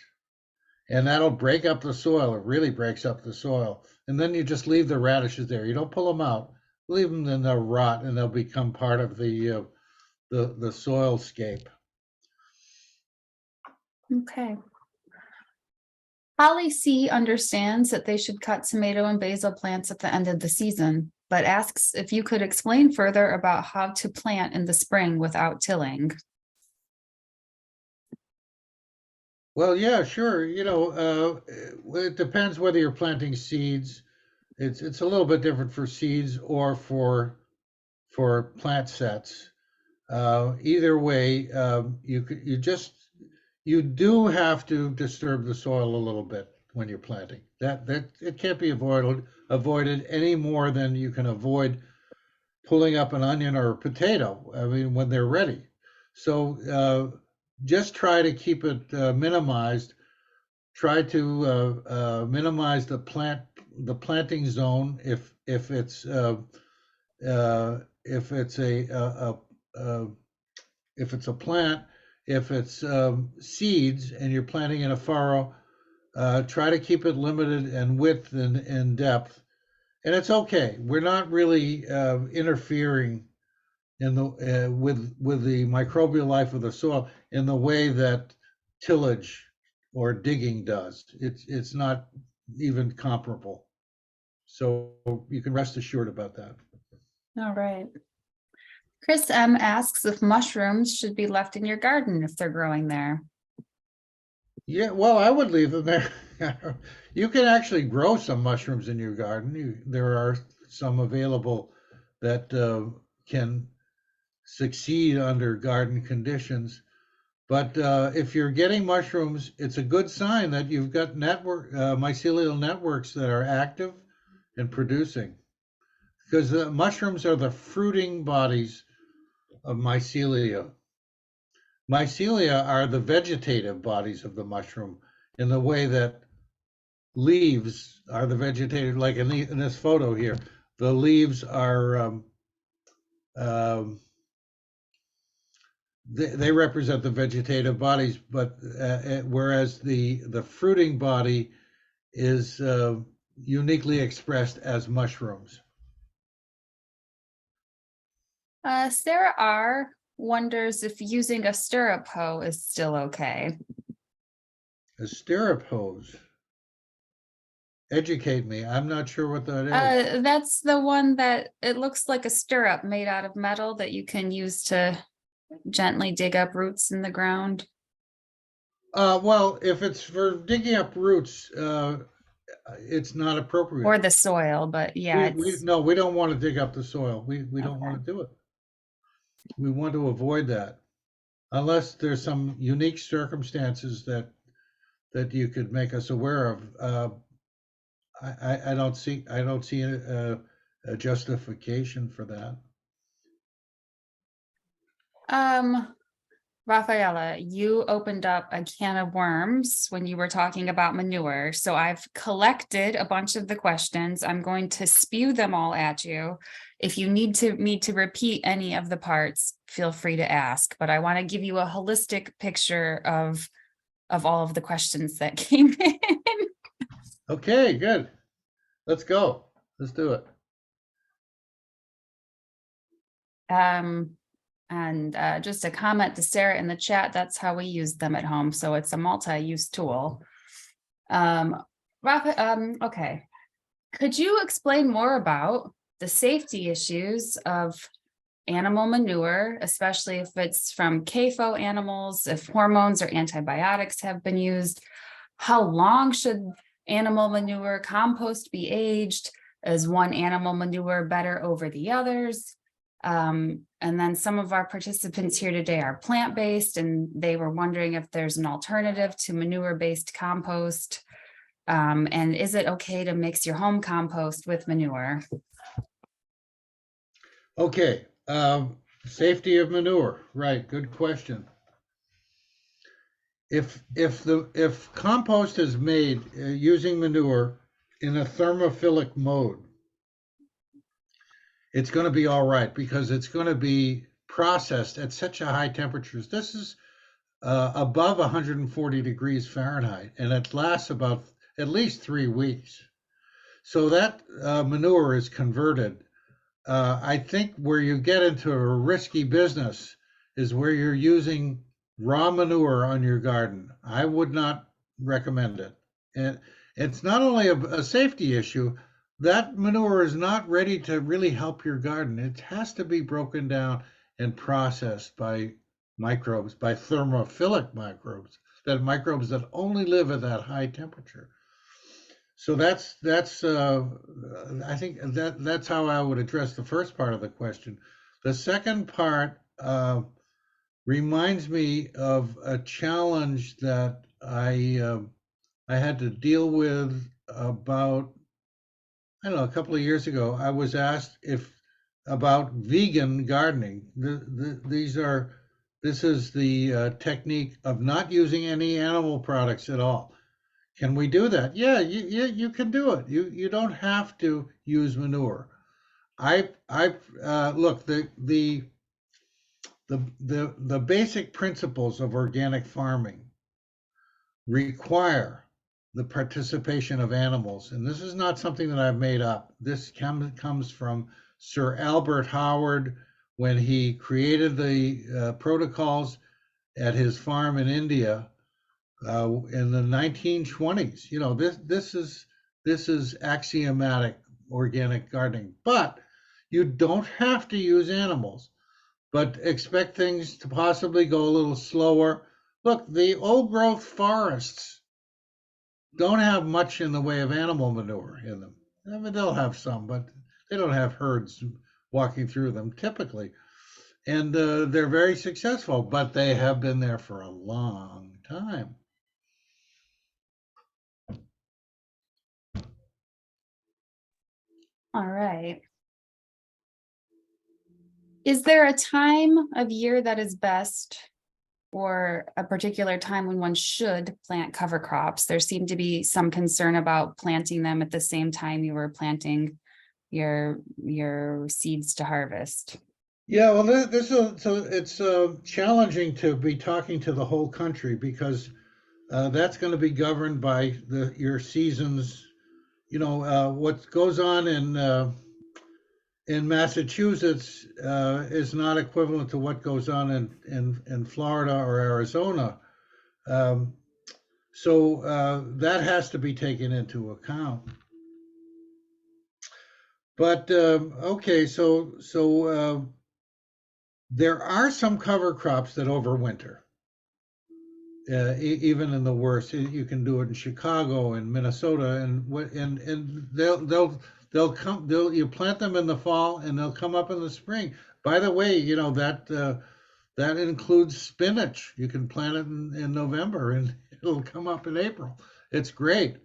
Speaker 2: and that'll break up the soil. It really breaks up the soil, and then you just leave the radishes there. You don't pull them out, leave them, then they'll rot, and they'll become part of the soil scape.
Speaker 1: Okay. Holly C understands that they should cut tomato and basil plants at the end of the season, but asks if you could explain further about how to plant in the spring without tilling.
Speaker 2: Well, yeah, sure. It depends whether you're planting seeds. It's a little bit different for seeds or for plant sets. Either way, you do have to disturb the soil a little bit when you're planting. That it can't be avoided any more than you can avoid pulling up an onion or a potato. I mean, when they're ready. So just try to keep it minimized. Try to minimize the planting zone if it's a plant. If it's seeds and you're planting in a furrow, try to keep it limited in width and in depth. And it's okay. We're not really interfering in the with the microbial life of the soil in the way that tillage or digging does. It's not even comparable. So you can rest assured about that.
Speaker 1: All right. Chris M asks if mushrooms should be left in your garden if they're growing there.
Speaker 2: Yeah, well, I would leave them there. You can actually grow some mushrooms in your garden. There are some available that can succeed under garden conditions. But if you're getting mushrooms, it's a good sign that you've got mycelial networks that are active and producing. Because the mushrooms are the fruiting bodies of mycelia. Mycelia are the vegetative bodies of the mushroom in the way that leaves are the vegetative, like in this photo here, the leaves are, they represent the vegetative bodies, but whereas the fruiting body is uniquely expressed as mushrooms.
Speaker 1: Sarah R wonders if using a stirrup hoe is still okay.
Speaker 2: A stirrup hose. Educate me. I'm not sure what that is.
Speaker 1: That's the one that it looks like a stirrup made out of metal that you can use to gently dig up roots in the ground.
Speaker 2: Well, if it's for digging up roots, it's not appropriate.
Speaker 1: Or the soil, but yeah.
Speaker 2: No, we don't want to dig up the soil. We don't want to do it. We want to avoid that, unless there's some unique circumstances that you could make us aware of. I don't see a justification for that.
Speaker 1: Rafaela, you opened up a can of worms when you were talking about manure. So I've collected a bunch of the questions. I'm going to spew them all at you. If you need me to repeat any of the parts, feel free to ask, but I want to give you a holistic picture of all of the questions that came in.
Speaker 2: Okay, good. Let's go. Let's do it.
Speaker 1: And just a comment to Sarah in the chat, that's how we use them at home. So it's a multi-use tool. Okay. Could you explain more about the safety issues of animal manure, especially if it's from CAFO animals, if hormones or antibiotics have been used? How long should animal manure compost be aged? Is one animal manure better over the others? And then some of our participants here today are plant-based, and they were wondering if there's an alternative to manure-based compost. And is it okay to mix your home compost with manure?
Speaker 2: Okay, safety of manure, right? Good question. If compost is made using manure in a thermophilic mode, it's going to be all right because it's going to be processed at such a high temperatures. This is above 140 degrees Fahrenheit, and it lasts about at least 3 weeks. So that manure is converted. I think where you get into a risky business is where you're using raw manure on your garden. I would not recommend it. And it's not only a safety issue, that manure is not ready to really help your garden. It has to be broken down and processed by microbes, by thermophilic microbes, that microbes that only live at that high temperature. So that's I think that's how I would address the first part of the question. The second part reminds me of a challenge that I had to deal with about, I don't know, a couple of years ago. I was asked if about vegan gardening. This is the technique of not using any animal products at all. Can we do that? Yeah, you can do it. You don't have to use manure. I look, the basic principles of organic farming require the participation of animals, and this is not something that I've made up. This comes from Sir Albert Howard when he created the protocols at his farm in India in the 1920s. You know, this is axiomatic organic gardening, but you don't have to use animals, but expect things to possibly go a little slower. Look, the old growth forests don't have much in the way of animal manure in them. I mean, they'll have some, but they don't have herds walking through them typically. And they're very successful, but they have been there for a long time.
Speaker 1: All right. Is there a time of year that is best, or a particular time when one should plant cover crops? There seemed to be some concern about planting them at the same time you were planting your seeds to harvest.
Speaker 2: Yeah, well, it's challenging to be talking to the whole country because that's going to be governed by your seasons. You know, what goes on in Massachusetts is not equivalent to what goes on in Florida or Arizona. Um, so that has to be taken into account. But okay, so there are some cover crops that overwinter. Even in the worst, you can do it in Chicago and Minnesota, and you plant them in the fall and they'll come up in the spring. By the way, you know that includes spinach. You can plant it in November and it'll come up in April. It's great.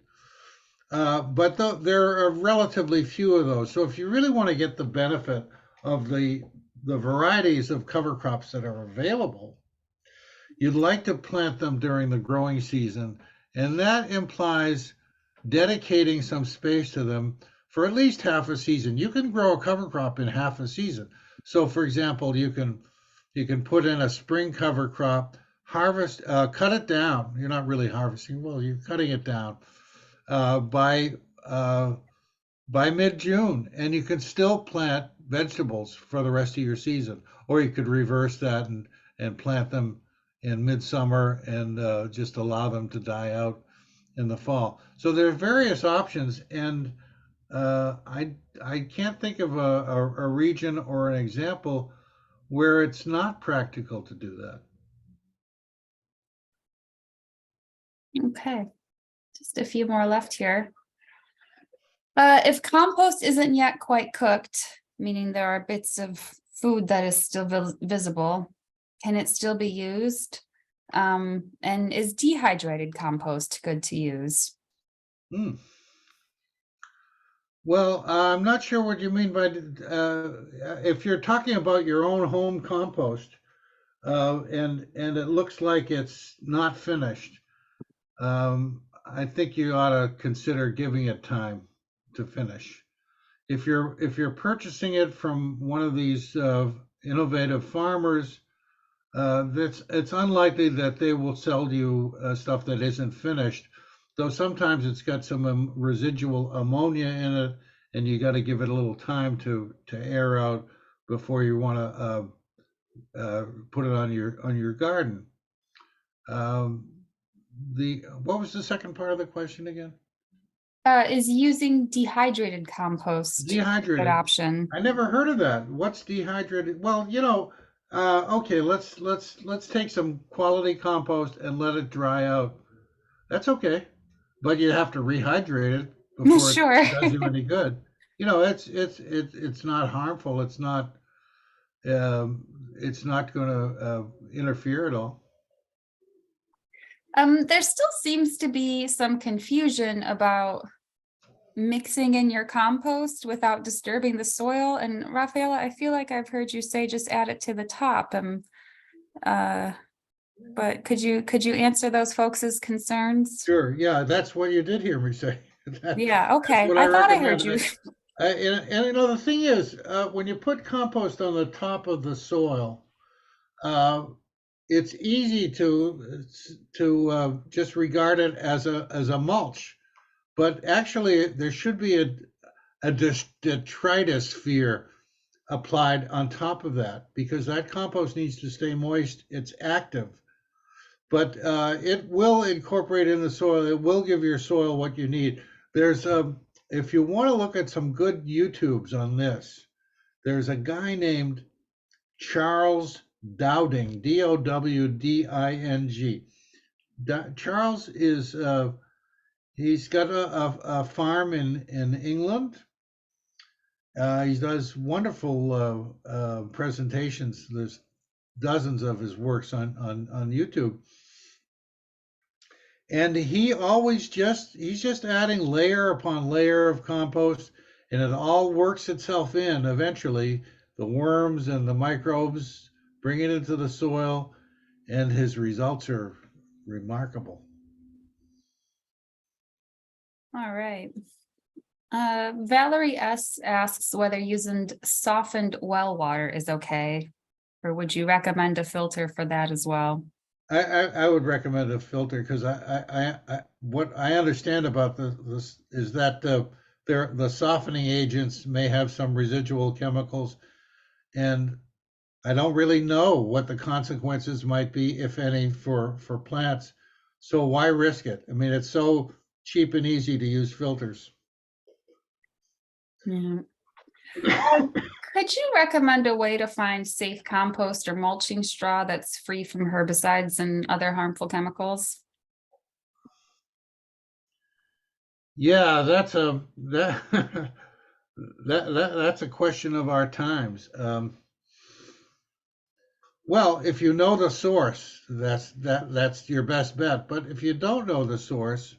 Speaker 2: But there are relatively few of those. So if you really want to get the benefit of the varieties of cover crops that are available, you'd like to plant them during the growing season, and that implies dedicating some space to them for at least half a season. You can grow a cover crop in half a season. So, for example, you can put in a spring cover crop, harvest, cut it down. You're not really harvesting; well, you're cutting it down by mid-June, and you can still plant vegetables for the rest of your season, or you could reverse that and plant them in midsummer and just allow them to die out in the fall. So there are various options, and I can't think of a region or an example where it's not practical to do that.
Speaker 1: Okay, just a few more left here. If compost isn't yet quite cooked, meaning there are bits of food that is still visible, can it still be used? And is dehydrated compost good to use?
Speaker 2: Well, I'm not sure what you mean by if you're talking about your own home compost, and it looks like it's not finished. I think you ought to consider giving it time to finish, if you're purchasing it from one of these innovative farmers, it's unlikely that they will sell you stuff that isn't finished. Though sometimes it's got some residual ammonia in it, and you got to give it a little time to air out before you want to put it on your garden. What was the second part of the question again?
Speaker 1: Is using dehydrated compost a good
Speaker 2: Dehydrated.
Speaker 1: option?
Speaker 2: I never heard of that. What's dehydrated? Well, okay, let's take some quality compost and let it dry out. That's okay, but you have to rehydrate it before
Speaker 1: Sure.
Speaker 2: it does you any good. It's not harmful. It's not going to interfere at all.
Speaker 1: There still seems to be some confusion about mixing in your compost without disturbing the soil. And Rafaela, I feel like I've heard you say just add it to the top. But could you answer those folks' concerns?
Speaker 2: Sure. Yeah, that's what you did hear me say.
Speaker 1: Yeah, okay.
Speaker 2: What
Speaker 1: I thought I
Speaker 2: recommend.
Speaker 1: heard you.
Speaker 2: And the thing is, when you put compost on the top of the soil, it's easy to just regard it as a mulch, but actually there should be a detritus sphere applied on top of that, because that compost needs to stay moist. It's active, but it will incorporate in the soil. It will give your soil what you need. There's if you want to look at some good YouTubes on this, there's a guy named Charles Dowding, Dowding. Charles is he's got a farm in England. He does wonderful presentations. There's dozens of his works on YouTube. And he's just adding layer upon layer of compost, and it all works itself in eventually. The worms and the microbes bring it into the soil, and his results are remarkable.
Speaker 1: All right. Valerie S asks whether using softened well water is okay, or would you recommend a filter for that as well?
Speaker 2: I would recommend a filter, because what I understand about this is that the softening agents may have some residual chemicals, and I don't really know what the consequences might be, if any, for plants. So why risk it? I mean, it's so cheap and easy to use filters.
Speaker 1: Yeah. Could you recommend a way to find safe compost or mulching straw that's free from herbicides and other harmful chemicals?
Speaker 2: Yeah, that's that's a question of our times. Well, if you know the source, that's your best bet. But if you don't know the source,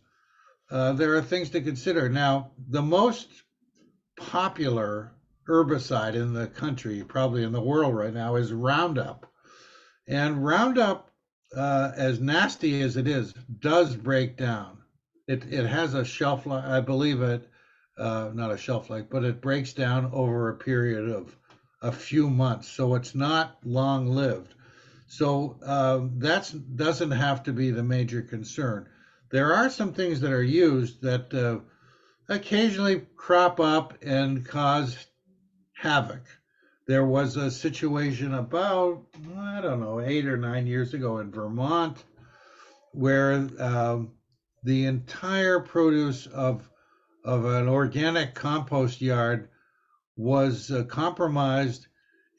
Speaker 2: there are things to consider. Now, the most popular herbicide in the country, probably in the world right now, is Roundup. And Roundup, as nasty as it is, does break down. It has a shelf life, I believe not a shelf life, but it breaks down over a period of a few months. So it's not long lived. So that doesn't have to be the major concern. There are some things that are used that occasionally crop up and cause havoc. There was a situation about, I don't know, 8 or 9 years ago in Vermont, where the entire produce of an organic compost yard was compromised,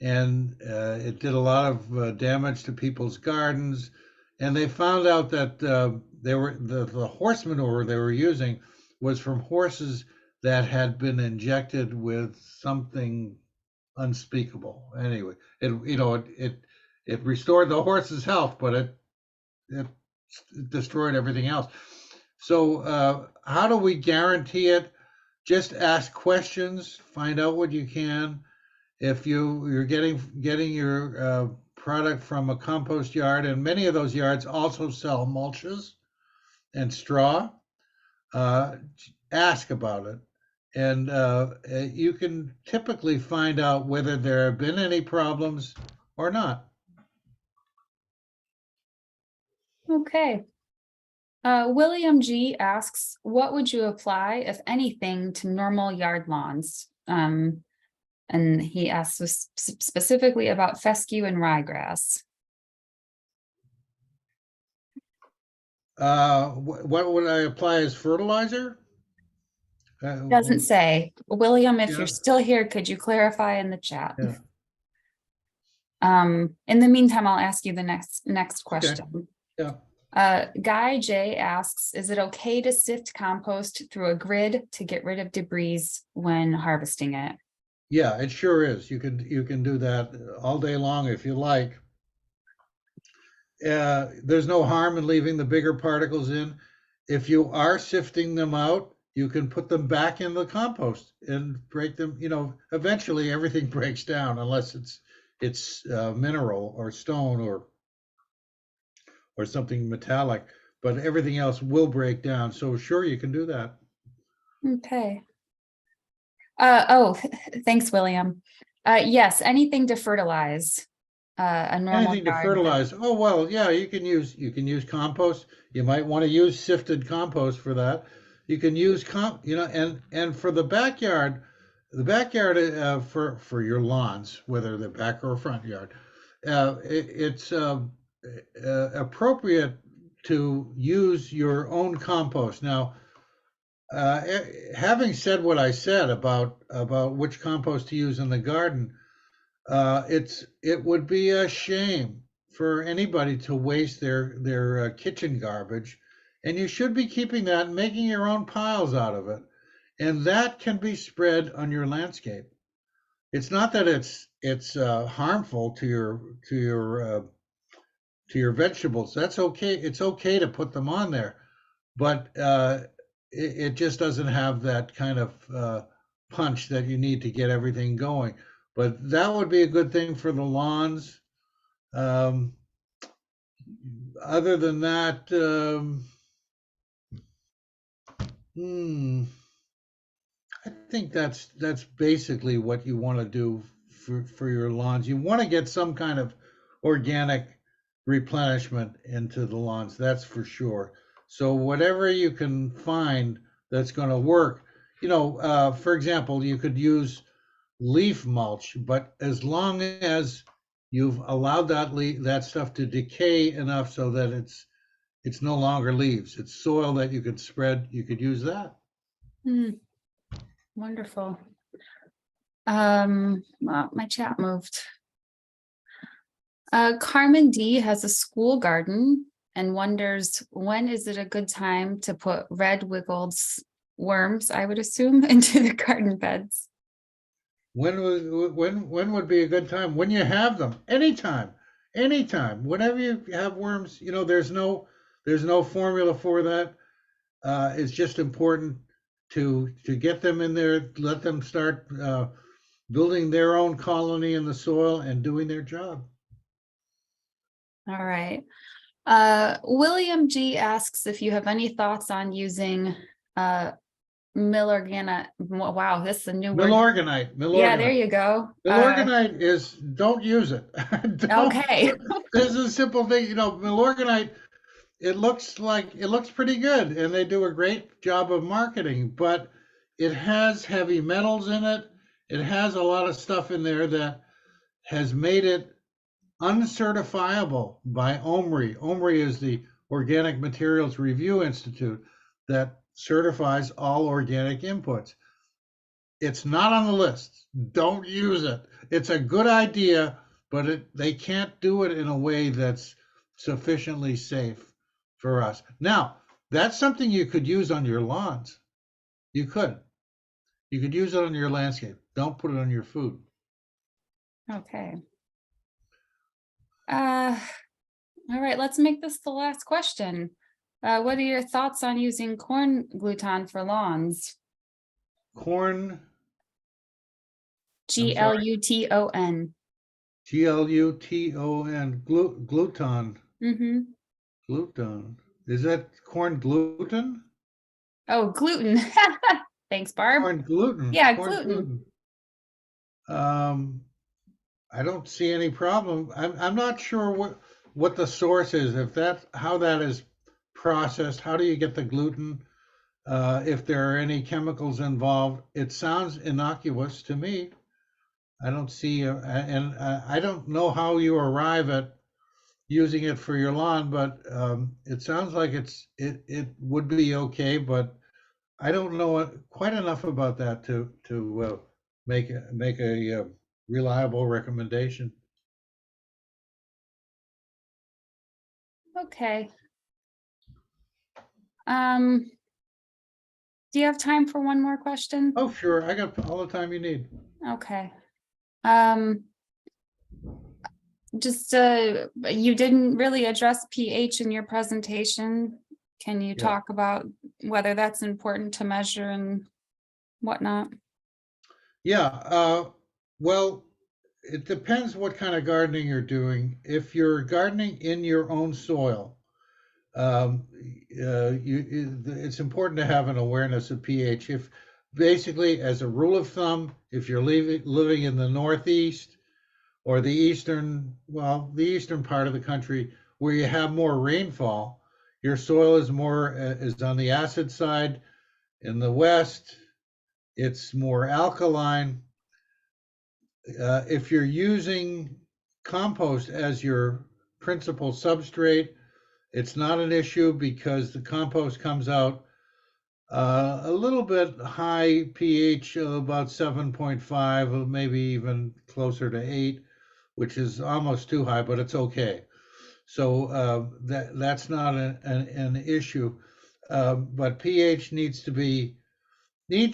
Speaker 2: and it did a lot of damage to people's gardens. And they found out that the horse manure they were using was from horses that had been injected with something unspeakable. Anyway, it restored the horse's health, but it destroyed everything else. So how do we guarantee it? Just ask questions, find out what you can. If you're getting your product from a compost yard, and many of those yards also sell mulches and straw, ask about it. And you can typically find out whether there have been any problems or not.
Speaker 1: Okay. William G asks, what would you apply, if anything, to normal yard lawns? And he asks us specifically about fescue and ryegrass.
Speaker 2: What would I apply as fertilizer?
Speaker 1: Doesn't say. William, if
Speaker 2: Yeah.
Speaker 1: you're still here, could you clarify in the chat?
Speaker 2: Yeah.
Speaker 1: In the meantime, I'll ask you the next
Speaker 2: Okay.
Speaker 1: question.
Speaker 2: Yeah.
Speaker 1: Guy J asks, is it okay to sift compost through a grid to get rid of debris when harvesting it?
Speaker 2: Yeah, it sure is. You can do that all day long if you like. There's no harm in leaving the bigger particles in. If you are sifting them out, you can put them back in the compost and break them. Eventually everything breaks down unless it's mineral or stone or something metallic, but everything else will break down. So sure, you can do that.
Speaker 1: Okay. Thanks, William. Yes, anything to fertilize a normal
Speaker 2: Anything to
Speaker 1: garden.
Speaker 2: fertilize. Oh, well, yeah, you can use compost. You might want to use sifted compost for that. You can use and for the backyard for your lawns, whether they're back or front yard, it's appropriate to use your own compost. Now, having said what I said about which compost to use in the garden, it would be a shame for anybody to waste their kitchen garbage, and you should be keeping that and making your own piles out of it, and that can be spread on your landscape. It's not that it's harmful to your vegetables. That's okay. It's okay to put them on there, but it just doesn't have that kind of punch that you need to get everything going. But that would be a good thing for the lawns. Other than that, I think that's basically what you want to do for your lawns. You want to get some kind of organic replenishment into the lawns, that's for sure. So whatever you can find that's going to work, for example, you could use leaf mulch, but as long as you've allowed that stuff to decay enough so that it's no longer leaves, it's soil that you could spread, you could use that.
Speaker 1: Wonderful. Well, my chat moved. Carmen D has a school garden and wonders, when is it a good time to put red wiggled worms, I would assume, into the garden beds?
Speaker 2: When would be a good time? When you have them. Anytime. Whenever you have worms, there's no formula for that. It's just important to get them in there, let them start building their own colony in the soil and doing their job.
Speaker 1: All right. William G asks if you have any thoughts on using Milorganite. Wow, this is a new word.
Speaker 2: Milorganite.
Speaker 1: Yeah, there you go.
Speaker 2: Milorganite is, don't use it.
Speaker 1: Okay.
Speaker 2: This is a simple thing. Milorganite, it looks pretty good, and they do a great job of marketing, but it has heavy metals in it. It has a lot of stuff in there that has made it uncertifiable by OMRI. OMRI is the Organic Materials Review Institute that certifies all organic inputs. It's not on the list. Don't use it. It's a good idea, but they can't do it in a way that's sufficiently safe for us. Now, that's something you could use on your lawns. You could use it on your landscape. Don't put it on your food.
Speaker 1: Okay. All right, let's make this the last question. What are your thoughts on using corn gluton for lawns?
Speaker 2: Corn.
Speaker 1: Gluton.
Speaker 2: Gluton. Gluton.
Speaker 1: Mm-hmm.
Speaker 2: Gluton. Is that corn gluten?
Speaker 1: Oh, gluten. Thanks, Barb.
Speaker 2: Corn gluten.
Speaker 1: Yeah,
Speaker 2: corn
Speaker 1: gluten.
Speaker 2: I don't see any problem. I'm not sure what the source is. If that how that is processed, how do you get the gluten? If there are any chemicals involved, it sounds innocuous to me. I don't see, and I don't know how you arrive at using it for your lawn, but it sounds like it would be okay. But I don't know quite enough about that to make a reliable recommendation.
Speaker 1: Okay. Do you have time for one more question?
Speaker 2: Oh, sure, I got all the time you need.
Speaker 1: Okay. Just you didn't really address pH in your presentation. Can you
Speaker 2: Yeah.
Speaker 1: talk about whether that's important to measure and whatnot?
Speaker 2: Yeah, well, it depends what kind of gardening you're doing. If you're gardening in your own soil, it's important to have an awareness of pH. If basically, as a rule of thumb, if you're living in the Northeast or the eastern part of the country where you have more rainfall, your soil is on the acid side. In the West, it's more alkaline. If you're using compost as your principal substrate, it's not an issue because the compost comes out a little bit high pH, about 7.5, maybe even closer to 8, which is almost too high, but it's okay. So that's not an issue. But pH needs to be in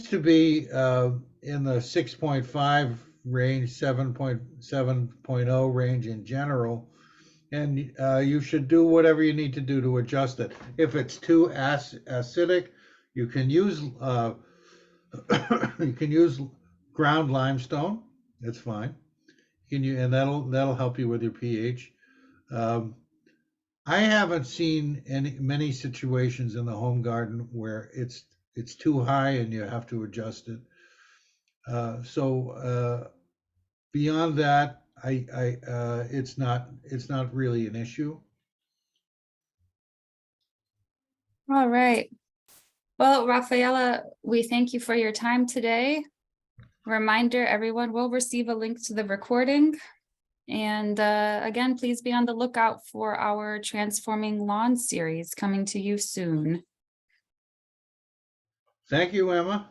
Speaker 2: the 6.5 range, 7.0 range in general. And you should do whatever you need to do to adjust it. If it's too acidic, you can use you can use ground limestone. That's fine. And that'll help you with your pH. I haven't seen many situations in the home garden where it's too high and you have to adjust it. So beyond that, it's not really an issue.
Speaker 1: All right. Well, Rafaela, we thank you for your time today. Reminder, everyone will receive a link to the recording. And again, please be on the lookout for our Transforming Lawn series coming to you soon.
Speaker 2: Thank you, Emma.